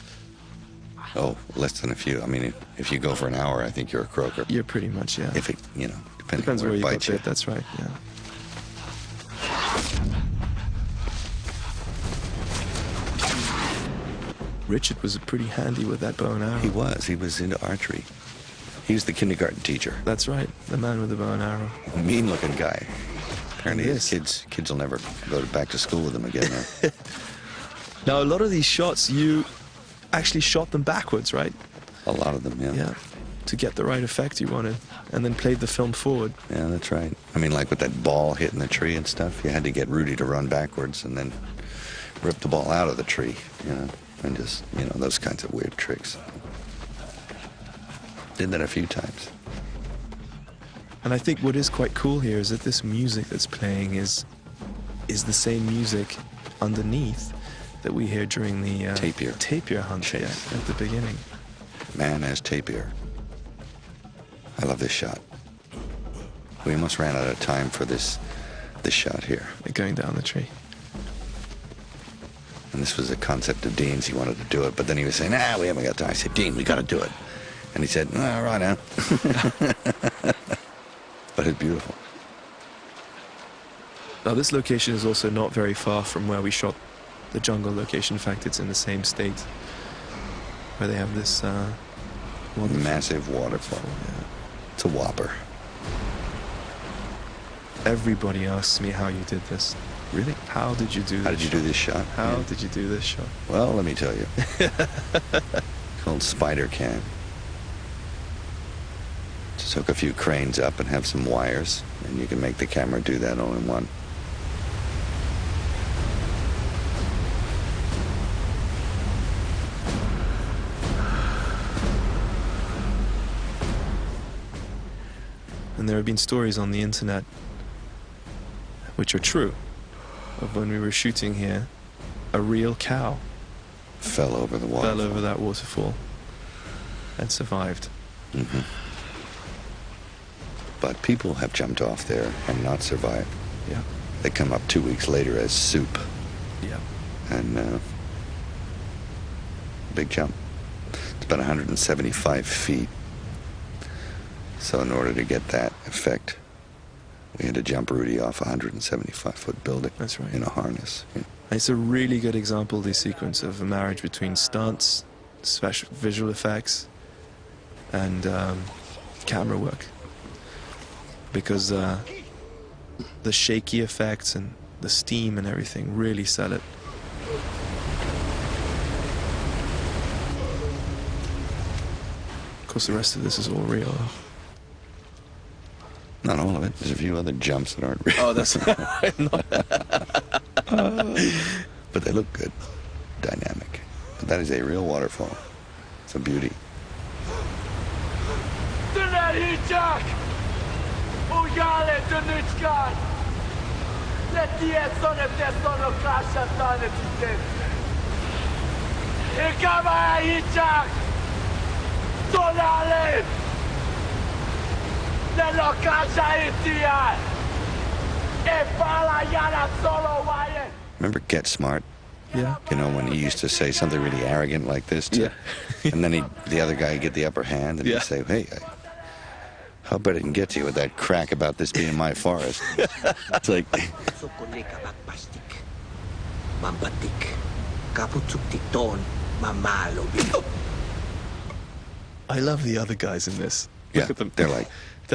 Oh, less than a few. I mean, if you go for an hour, I think you're a croaker. You're pretty much, yeah. If it, you know, depending Depends on where where you it got bites you. bit, that's right, yeah. Richard was pretty handy with that bow and arrow. He was into archery. He was the kindergarten teacher. That's right, the man with the bow and arrow. Mean-looking guy. Apparently Yes. his kids will never go back to school with him again. Huh? Now, a lot of these shots, you actually shot them backwards, right? A lot of them, yeah. Yeah, to get the right effect you wanted, and then played the film forward. Yeah, that's right. I mean, like with that ball hitting the tree and stuff, you had to get Rudy to run backwards and then rip the ball out of the tree, you know, and just, you know, those kinds of weird tricks. Did that a few times. And I think what is quite cool here is that this music that's playing is the same music underneath that we hear during the tapir hunt Chase. at the beginning. Man as tapir. I love this shot. We almost ran out of time for this shot here. They're going down the tree. And this was a concept of Dean's. He wanted to do it, but then he was saying, we haven't got time. I said, Dean, we got to do it. And he said, all right now. But it's beautiful. Now, this location is also not very far from where we shot the jungle location. In fact, it's in the same state where they have this massive waterfall. Yeah. It's a whopper. Everybody asks me how you did this. Really? How did you do this? How did you do this shot? How did you do this shot? Well, let me tell you. Called Spider Cam. Just hook a few cranes up and have some wires, and you can make the camera do that all in one. And there have been stories on the internet, which are true, of when we were shooting here, a real cow Fell over the waterfall. fell over that waterfall and survived. Mm-hmm. But people have jumped off there and not survived. Yeah. They come up 2 weeks later as soup. Yeah. And big jump. It's about 175 feet. So in order to get that effect, we had to jump Rudy off a 175-foot building. That's right. In a harness. Yeah. It's a really good example, this sequence, of a marriage between stunts, special visual effects, and camera work. Because the shaky effects and the steam and everything really sell it. Of course, the rest of this is all real. Not all of it. There's a few other jumps that aren't real. Oh, that's But they look good. Dynamic. But that is a real waterfall. It's a beauty. Remember Get Smart? Yeah. You know, when he used to say something really arrogant like this to, and then the other guy would get the upper hand and he'd say, hey, how about I can get to you with that crack about this being my forest? It's like... I love the other guys in this. Yeah, Look at them. they're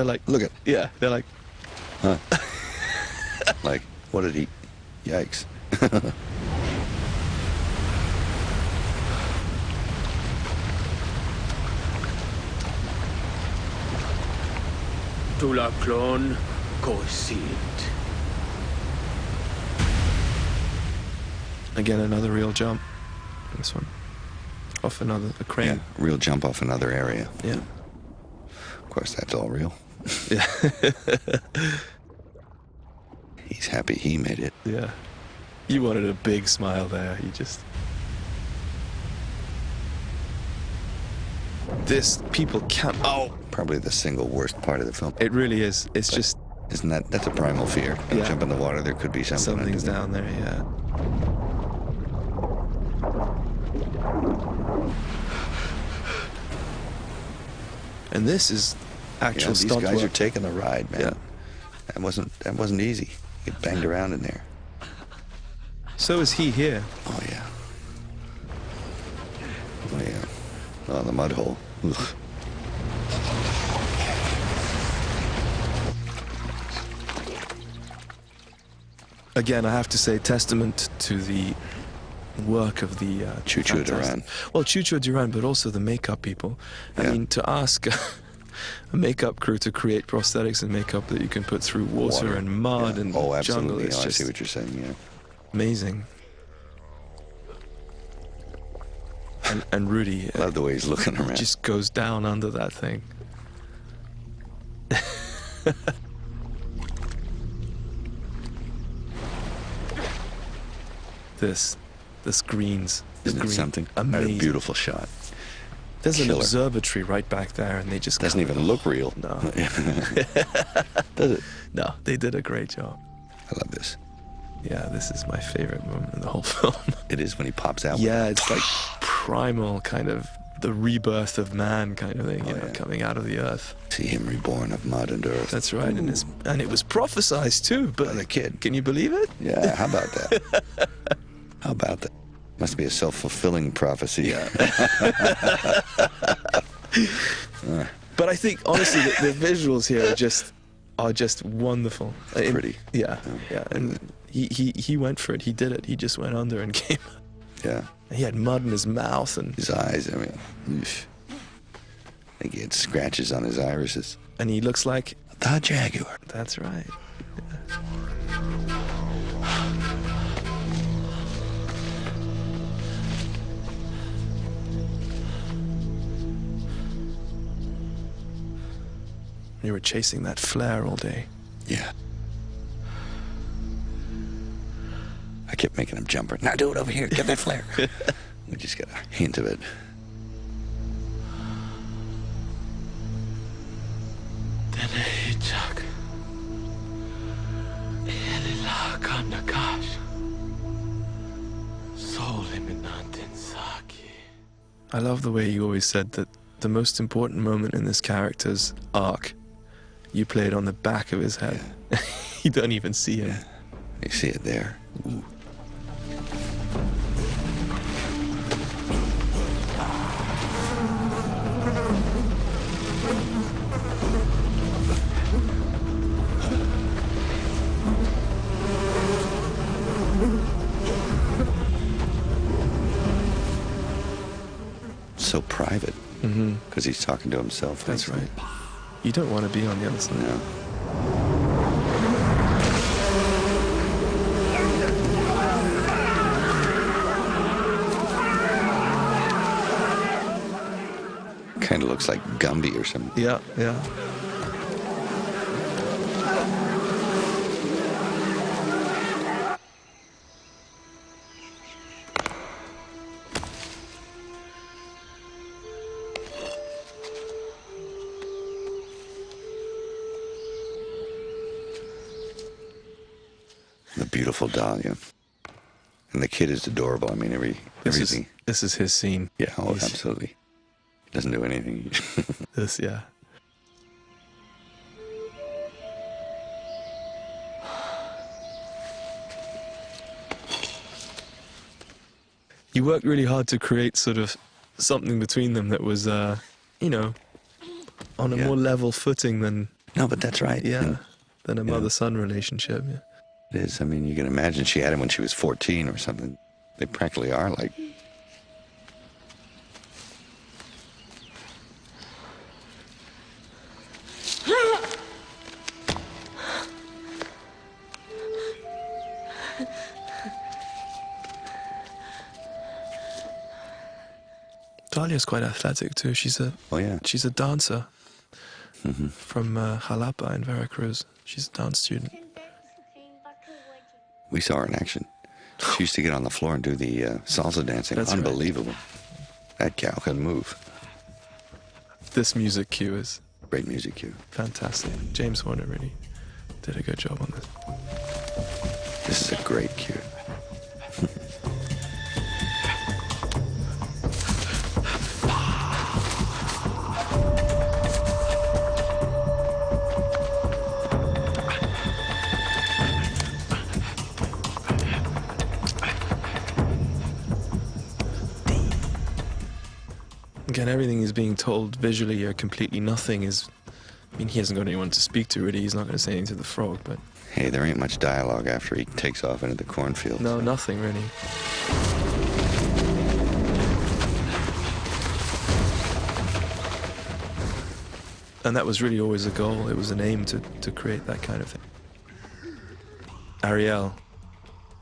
like, look at, yeah, they're like, huh? Like, what did he... Yikes. Tula clone Kosit. again, another real jump. This one. Off a crane. Yeah, real jump off another area. Yeah. Of course, that's all real. Yeah. He's happy he made it. Yeah. You wanted a big smile there. You just... This, people can't... Oh! Probably the single worst part of the film. It really is. It's just... Isn't that's a primal fear. Don't jump in the water, there could be something. Something's down there, yeah. And this is actual these stunt guys work. are taking the ride, man. Yeah. That wasn't easy. You get banged around in there. So is he here. Oh yeah. Oh yeah. Oh, the mud hole. Ugh. Again, I have to say, testament to the work of the Chucho Duran. Well, Chucho Duran, but also the makeup people. I Yeah. mean, to ask a makeup crew to create prosthetics and makeup that you can put through water and mud Yeah. and oh, jungle, absolutely. it's Oh, I just see what you're saying. Yeah. amazing. And Rudy Love the way he's looking around. just goes down under that thing. The screens. Isn't it something? Amazing. A beautiful shot. There's an Killer. observatory right back there, and they just Doesn't even look real. No. Does it? No, they did a great job. I love this. Yeah, this is my favorite moment in the whole film. It is when he pops out. Yeah, it's like primal, kind of the rebirth of man kind of thing, you know, yeah. coming out of the earth. See him reborn of mud and earth. That's right, and it was prophesized too, but By the kid. Can you believe it? Yeah, how about that? How about that? Must be a self-fulfilling prophecy. Yeah. But I think honestly the visuals here are just wonderful. Pretty. Yeah, yeah. And he went for it. He did it. He just went under and came. Yeah. He had mud in his mouth and His eyes, I mean, oof. I think he had scratches on his irises. he looks like The Jaguar. that's right. You were chasing that flare all day. Yeah. I kept making him jump. Now do it over here. Get that flare. We just got a hint of it. I love the way you always said that the most important moment in this character's arc, you played on the back of his head. Yeah. You don't even see him. Yeah. You see it there. Ooh. So private, because he's talking to himself. That's right. You don't want to be on the other side. No. Kind of looks like Gumby or something. Yeah, yeah. The beautiful Dahlia. And the kid is adorable. I mean, everything. This is his scene. Yeah, oh, absolutely. Doesn't do anything. This, yeah. You worked really hard to create sort of something between them that was, you know, on a more level footing than... No, but that's right. Yeah, than a mother-son relationship, yeah. It is. I mean, you can imagine she had him when she was 14 or something. They practically are like... Dahlia's quite athletic too. She's a she's a dancer from Jalapa in Veracruz. She's a dance student. We saw her in action. She used to get on the floor and do the salsa dancing. That's unbelievable. Right. That cow can move. This music cue is great music cue. Fantastic. James Horner really did a good job on this. This is a great cue. Again, everything is being told visually or completely nothing is... I mean, he hasn't got anyone to speak to, really. He's not going to say anything to the frog, but... Hey, there ain't much dialogue after he takes off into the cornfield. No, nothing, really. And that was really always a goal. It was an aim to create that kind of thing. Ariel,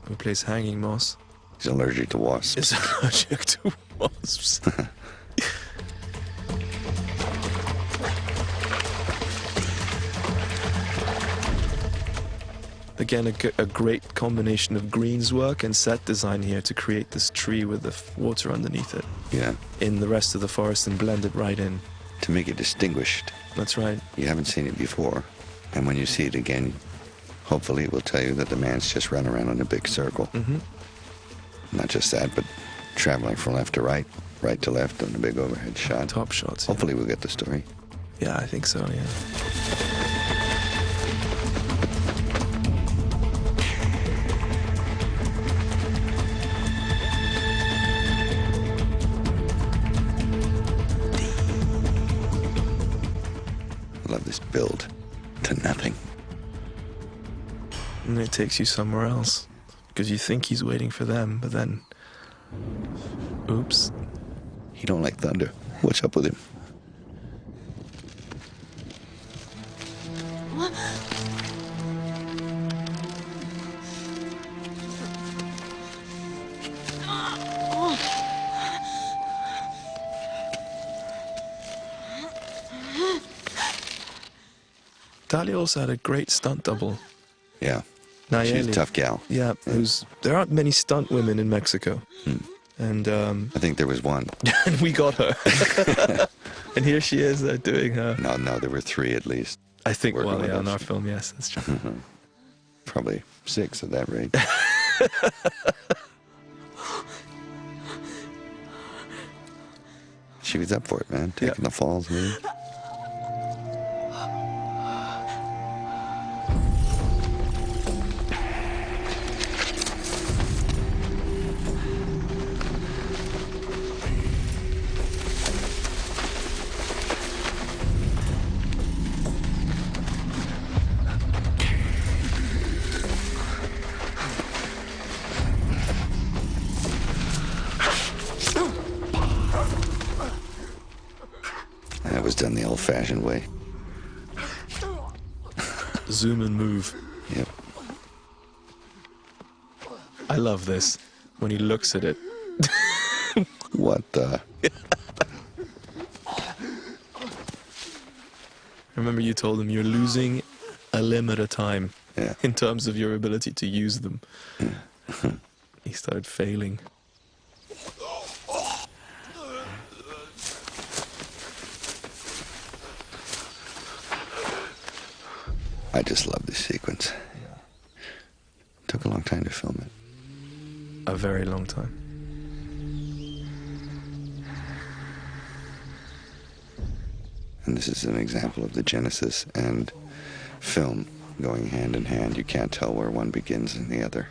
who plays Hanging Moss... He's allergic to wasps. Is allergic to wasps. Again, a great combination of greens work and set design here to create this tree with the water underneath it. Yeah. In the rest of the forest and blend it right in. To make it distinguished. That's right. You haven't seen it before. And when you see it again, hopefully it will tell you that the man's just run around in a big circle. Mm-hmm. Not just that, but traveling from left to right, right to left on a big overhead shot. Top shots. Hopefully we'll get the story. Yeah, I think so, yeah. Love this build to nothing. And it takes you somewhere else. Because you think he's waiting for them, but then... Oops. He don't like thunder. What's up with him? Talia also had a great stunt double. Yeah. Nayeli. She's a tough gal. Yeah, there aren't many stunt women in Mexico. And I think there was one. and we got her. And here she is doing her. No, there were 3 at least. I think, Working well, with yeah, us. on our film, yes, that's true. Probably 6 at that rate. She was up for it, man. Taking the falls, man. That was done the old-fashioned way. Zoom and move. Yep. I love this. When he looks at it. What the? Remember you told him you're losing a limb at a time. Yeah. In terms of your ability to use them. He started failing. I just love this sequence. Took a long time to film it. A very long time. And this is an example of the genesis and film going hand in hand. You can't tell where one begins and the other.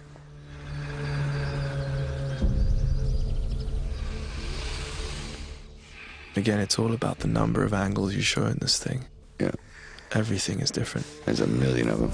Again, it's all about the number of angles you show in this thing. Yeah. Everything is different. There's a million of them.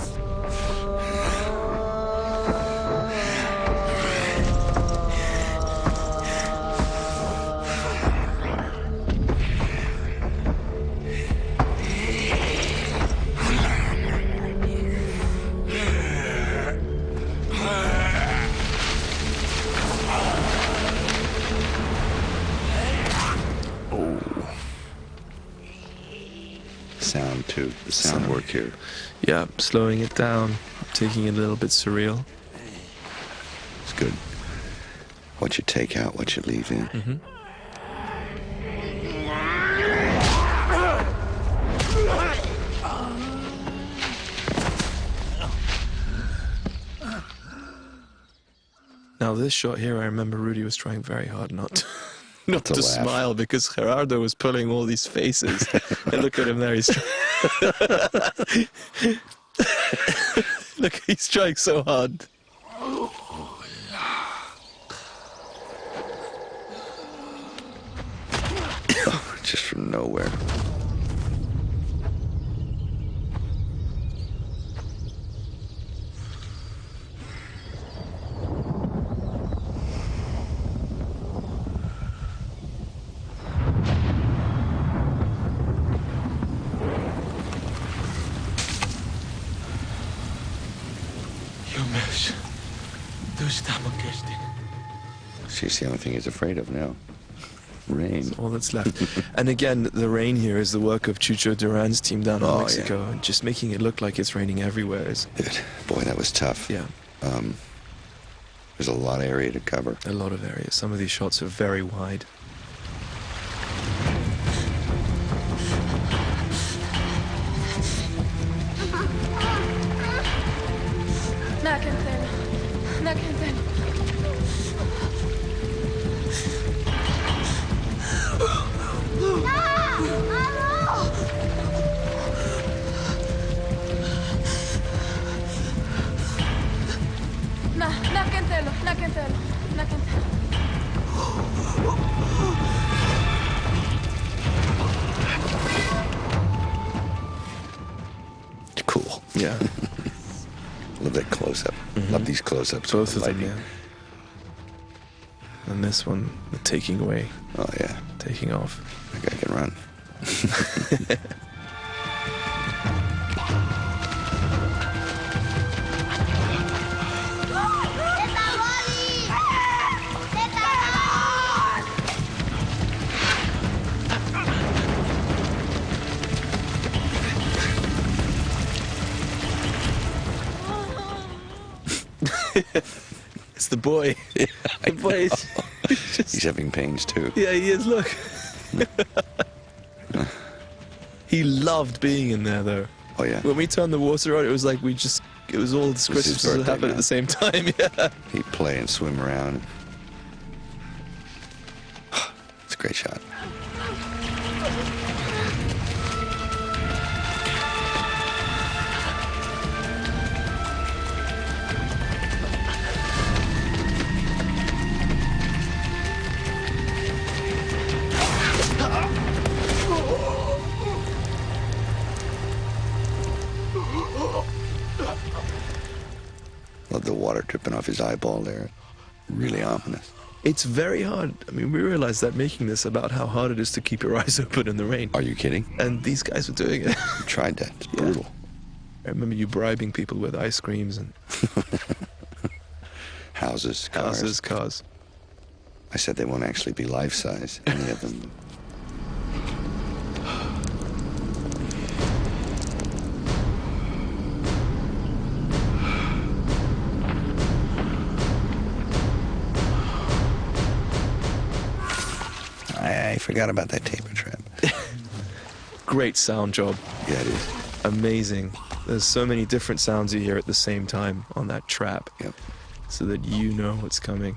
Sound too. The sound work here. Yeah, slowing it down, taking it a little bit surreal. It's good. What you take out, what you leave in. Mm-hmm. Now this shot here, I remember Rudy was trying very hard not to, not to laugh. smile because Gerardo was pulling all these faces. And look at him there, he's look, he's trying so hard. Just from nowhere. She's the only thing he's afraid of now. Rain. All that's left. And again, the rain here is the work of Chucho Duran's team down in Oh, Mexico. And just making it look like it's raining everywhere is... Dude, boy, that was tough. Yeah. There's a lot of area to cover. A lot of areas. Some of these shots are very wide. Cool. Yeah. Love that close-up. Love these close-ups. Both of them, lighting. yeah. And this one, the taking away, Oh, yeah. taking off. That guy can run. It's the boy. The boy is... He's having pains, too. Yeah, he is, look. He loved being in there, though. Oh, yeah. When we turned the water on, it was like it was all this was his Christmas that birthday, happened man. at the same time, yeah. He'd play and swim around. It's a great shot. Love the water dripping off his eyeball there. Really ominous. It's very hard. I mean, we realized that making this about how hard it is to keep your eyes open in the rain. Are you kidding? And these guys were doing it. I tried that. It's Yeah. brutal. I remember you bribing people with ice creams and Houses, cars. I said they won't actually be life-size, any of them. I forgot about that taper trap. Great sound job. Yeah, it is. Amazing. There's so many different sounds you hear at the same time on that trap. Yep. So that you know what's coming.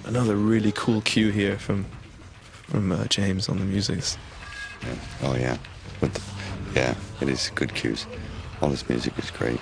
Another really cool cue here from James on the music. Yeah. Oh, yeah. Yeah, it is good cues. All this music is great.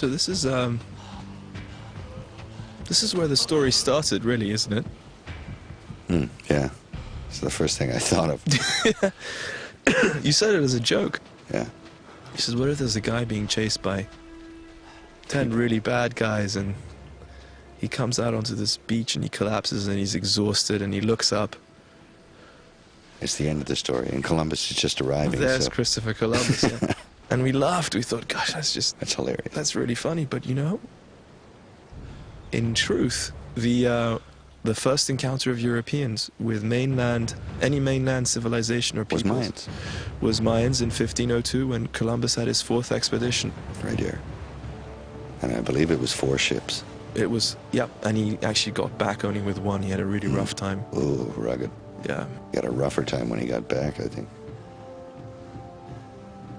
So this is where the story started, really, isn't it? Yeah. It's the first thing I thought of. You said it as a joke. Yeah. He says, what if there's a guy being chased by 10 really bad guys, and he comes out onto this beach and he collapses and he's exhausted and he looks up. It's the end of the story, and Columbus is just arriving. There's so. Christopher Columbus, yeah. And we laughed. We thought, gosh, that's hilarious. That's really funny. But you know, in truth, the first encounter of Europeans with any mainland civilization or people was Mayans in 1502 when Columbus had his 4th expedition. Right here. And I believe it was 4 ships. It was, yep. And he actually got back only with 1. He had a really rough time. Oh, rugged. Yeah. He had a rougher time when he got back, I think.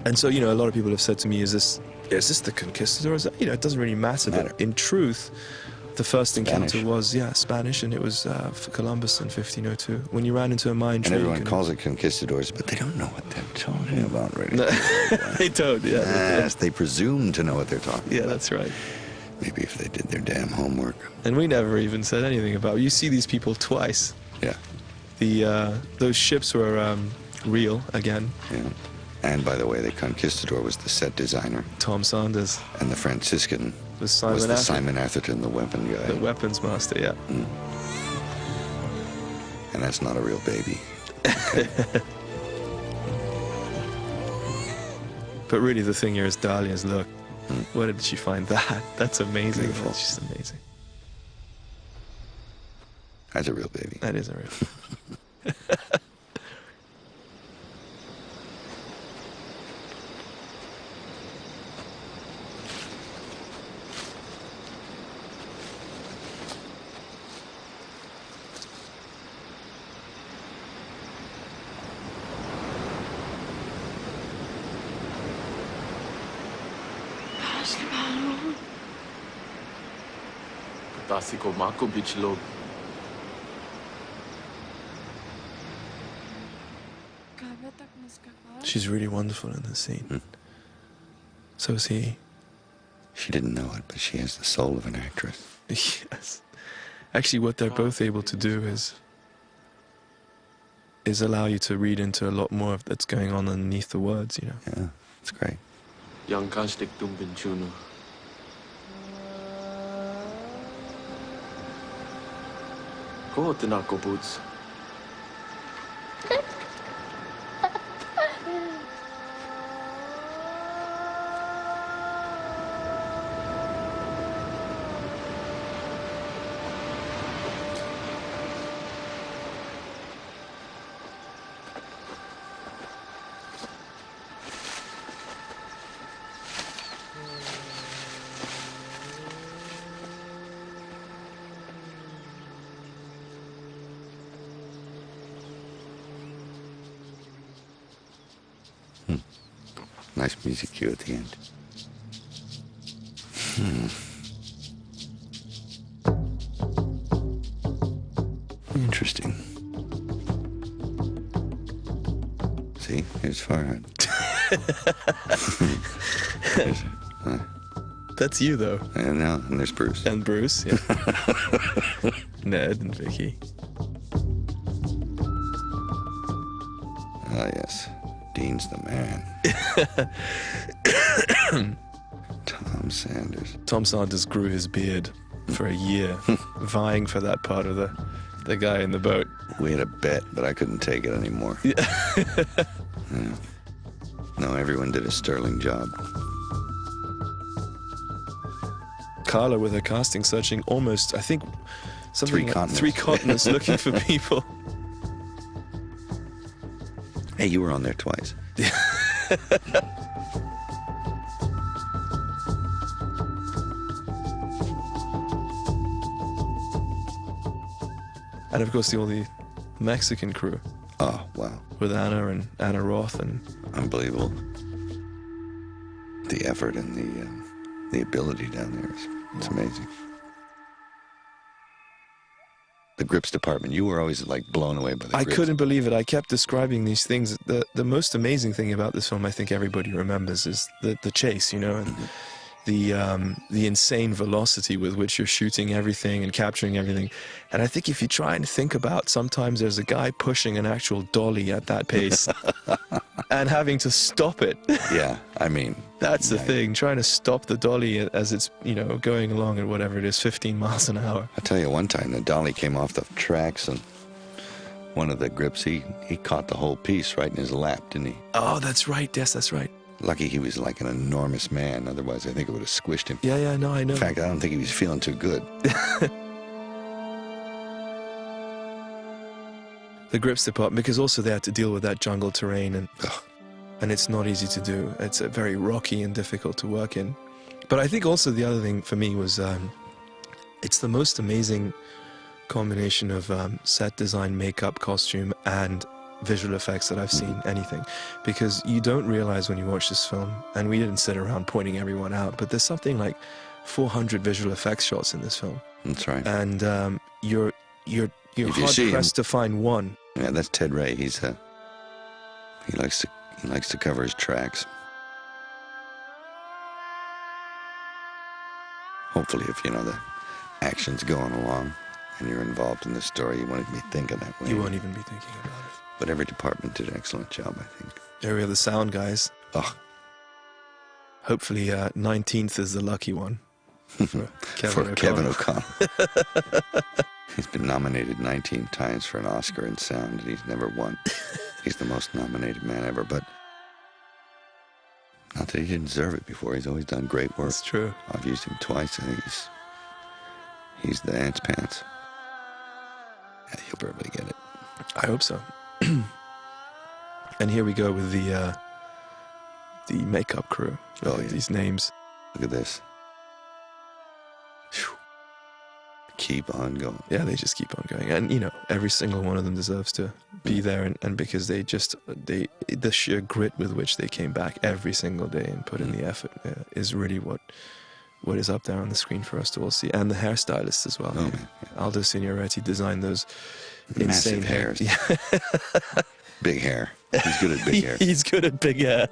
And so, you know, a lot of people have said to me, is this the conquistador? Is that, you know, it doesn't really matter. But in truth, the first encounter was, Spanish, and it was for Columbus in 1502. When you ran into a mine train. And everyone calls it conquistadors, but they don't know what they're talking about, really. No, they don't, yeah. Yes, they presume to know what they're talking about. Yeah, that's right. Maybe if they did their damn homework. And we never even said anything about it. You see these people twice. Yeah. Those ships were real, again. Yeah. And by the way, the conquistador was the set designer. Tom Saunders. And the Franciscan was Simon Atherton, the weapon guy. The weapons master, yeah. And that's not a real baby. Okay. But really the thing here is Dahlia's look. Where did she find that? That's amazing. Beautiful. That's just amazing. That's a real baby. That is a real Tasiko Mako Beach Log. She's really wonderful in this scene. So is he. She didn't know it, but she has the soul of an actress. Yes. Actually, what they're both able to do is allow you to read into a lot more of that's going on underneath the words, you know. Yeah, it's great. Yang Kastik Tumbin Chuno. Ko tinako boots. Nice music cue at the end. Interesting. See, here's Farhad. That's you, though. And now, and there's Bruce. And Bruce, yeah. Ned and Vicky. Ah, yes. Dean's the man. Tom Sanders. Tom Sanders grew his beard for a year, vying for that part of the guy in the boat. We had a bet, but I couldn't take it anymore. Yeah. No, everyone did a sterling job. Carla with her casting, searching almost, I think, something like 3 continents looking for people. Hey, you were on there twice. And of course, all the Mexican crew. Oh, wow. With Anna Roth and... Unbelievable. The effort and the ability down there it's amazing. The grips department, you were always like blown away by the grips. I couldn't believe it. I kept describing these things. The most amazing thing about this film, I think everybody remembers, is the chase, you know. And the insane velocity with which you're shooting everything and capturing everything. And I think if you try and think about, sometimes there's a guy pushing an actual dolly at that pace and having to stop it. Yeah, I mean, That's the thing, trying to stop the dolly as it's, you know, going along at whatever it is, 15 miles an hour. I'll tell you, one time the dolly came off the tracks, and one of the grips, he caught the whole piece right in his lap, didn't he? Oh, that's right. Yes, that's right. Lucky he was like an enormous man, otherwise I think it would have squished him. Yeah, no, I know. In fact, I don't think he was feeling too good. The grips department, because also they had to deal with that jungle terrain, and it's not easy to do. It's very rocky and difficult to work in. But I think also the other thing for me was it's the most amazing combination of set design, makeup, costume, and visual effects that I've seen anything, because you don't realize when you watch this film, and we didn't sit around pointing everyone out, but there's something like 400 visual effects shots in this film. That's right. And you're hard pressed to find one. Yeah, that's Ted Ray. He likes to cover his tracks. Hopefully, if you know the action's going along and you're involved in the story, you won't even be thinking that way. You won't even be thinking about it. But every department did an excellent job, I think. There we have the sound guys. Oh, Hopefully 19th is the lucky one. For Kevin O'Connell. He's been nominated 19 times for an Oscar in sound, and he's never won. He's the most nominated man ever, but not that he didn't deserve it before. He's always done great work. That's true. I've used him twice, and he's the ants pants. Yeah, he'll probably get it. I hope so. And here we go with the makeup crew. Oh, yeah. These names. Look at this. Whew. Keep on going. Yeah, they just keep on going. And, you know, every single one of them deserves to be there. And because the sheer grit with which they came back every single day and put in the effort is really what is up there on the screen for us to all see. And the hairstylists as well. Oh, man. Yeah. Aldo Signoretti designed those Massive insane hairs. Yeah. Big hair. He's good at big hair. He's good at big hair.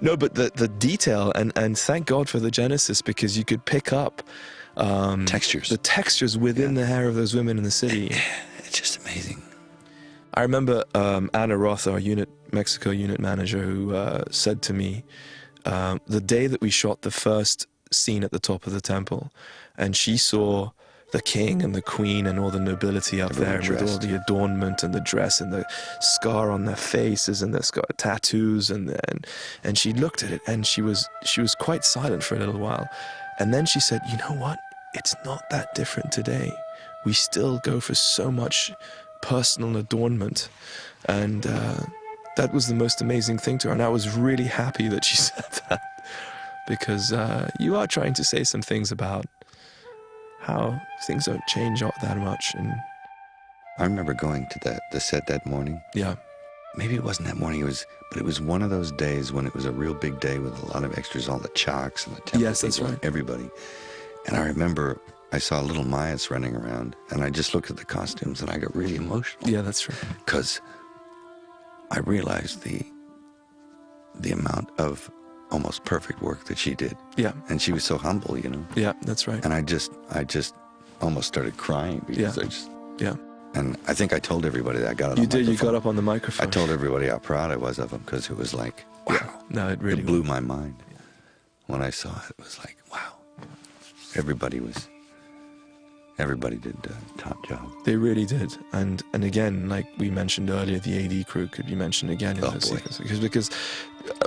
No, but the detail, and thank God for the Genesis, because you could pick up Textures. the textures within the hair of those women in the city. It's just amazing. I remember Anna Roth, our Mexico unit manager, who said to me, the day that we shot the first scene at the top of the temple, and she saw the king and the queen and all the nobility up there, with all the adornment and the dress and the scar on their faces and the tattoos, and she looked at it and she was quite silent for a little while, and then she said, "You know what? It's not that different today. We still go for so much personal adornment," and that was the most amazing thing to her, and I was really happy that she said that, because you are trying to say some things about how things don't change that much. And I remember going to the set that morning. yeah, Maybe it wasn't that morning, but it was one of those days when it was a real big day with a lot of extras, all the chalks and the temple Yes, that's people and right. everybody. And I remember I saw little Mayas running around, and I just looked at the costumes and I got really emotional. yeah, that's true. Because I realized the amount of almost perfect work that she did. Yeah, And she was so humble, you know. yeah, that's right. And I just almost started crying because Yeah, and I think I told everybody that I got it you on did. You microphone. got up on the microphone. I told everybody how proud I was of them, because it was like, wow. No, it really It blew my mind. When I saw it, it was like, wow. Everybody did a top job. They really did. And again, like we mentioned earlier, the AD crew could be mentioned again in Oh, those boy. sequences. Because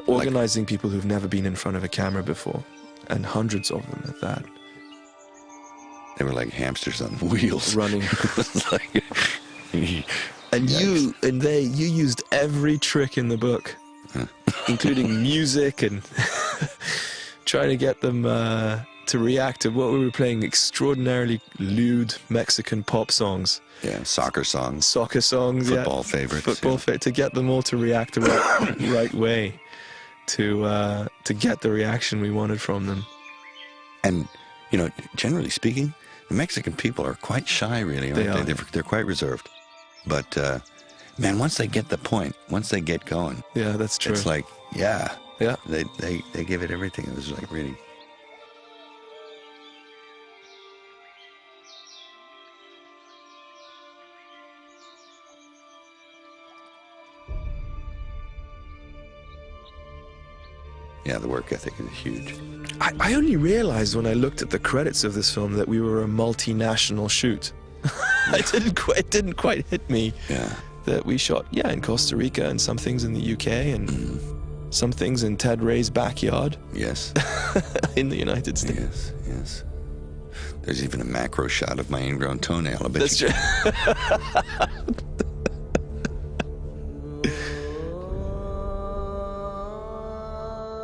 organizing people who've never been in front of a camera before, and hundreds of them at that. They were like hamsters on wheels. Running. It was like, And you used every trick in the book, including music and trying to get them to react to what we were playing, extraordinarily lewd Mexican pop songs. yeah, soccer songs, Football favorites. to get them all to react the right way, to get the reaction we wanted from them. And, you know, generally speaking, the Mexican people are quite shy, really, aren't they? They're quite reserved. But, man, once they get the point, once they get going, Yeah, that's true. it's like, yeah, Yeah. they give it everything. It was like really, Yeah, the work ethic is huge. I only realized when I looked at the credits of this film that we were a multinational shoot. It didn't quite hit me that we shot, in Costa Rica and some things in the UK and some things in Ted Ray's backyard. Yes. In the United States. Yes, yes. There's even a macro shot of my ingrown toenail. I bet That's you. true.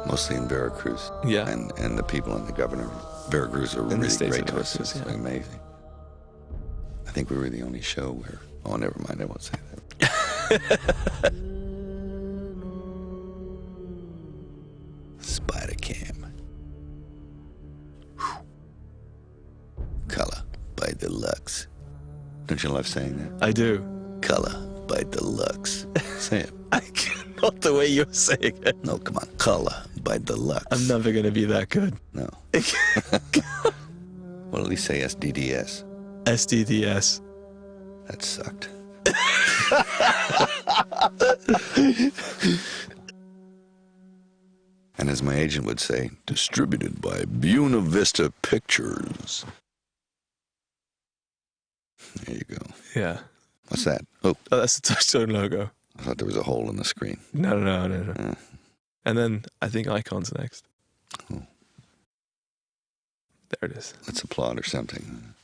Mostly in Veracruz. Yeah. And the people and the governor of Veracruz are really great to us. It's amazing. I think we were the only show where... Oh, never mind. I won't say that. Spider Cam. Color by Deluxe. Don't you love saying that? I do. Color by Deluxe. Say it. I cannot the way you're saying it. No, come on. Color by Deluxe. I'm never going to be that good. No. Well, at least say SDDS. SDDS. That sucked. And as my agent would say, distributed by Buena Vista Pictures. There you go. Yeah. What's that? Oh, that's the Touchstone logo. I thought there was a hole in the screen. No. And then I think Icon's next. Oh. There it is. Let's applaud or something.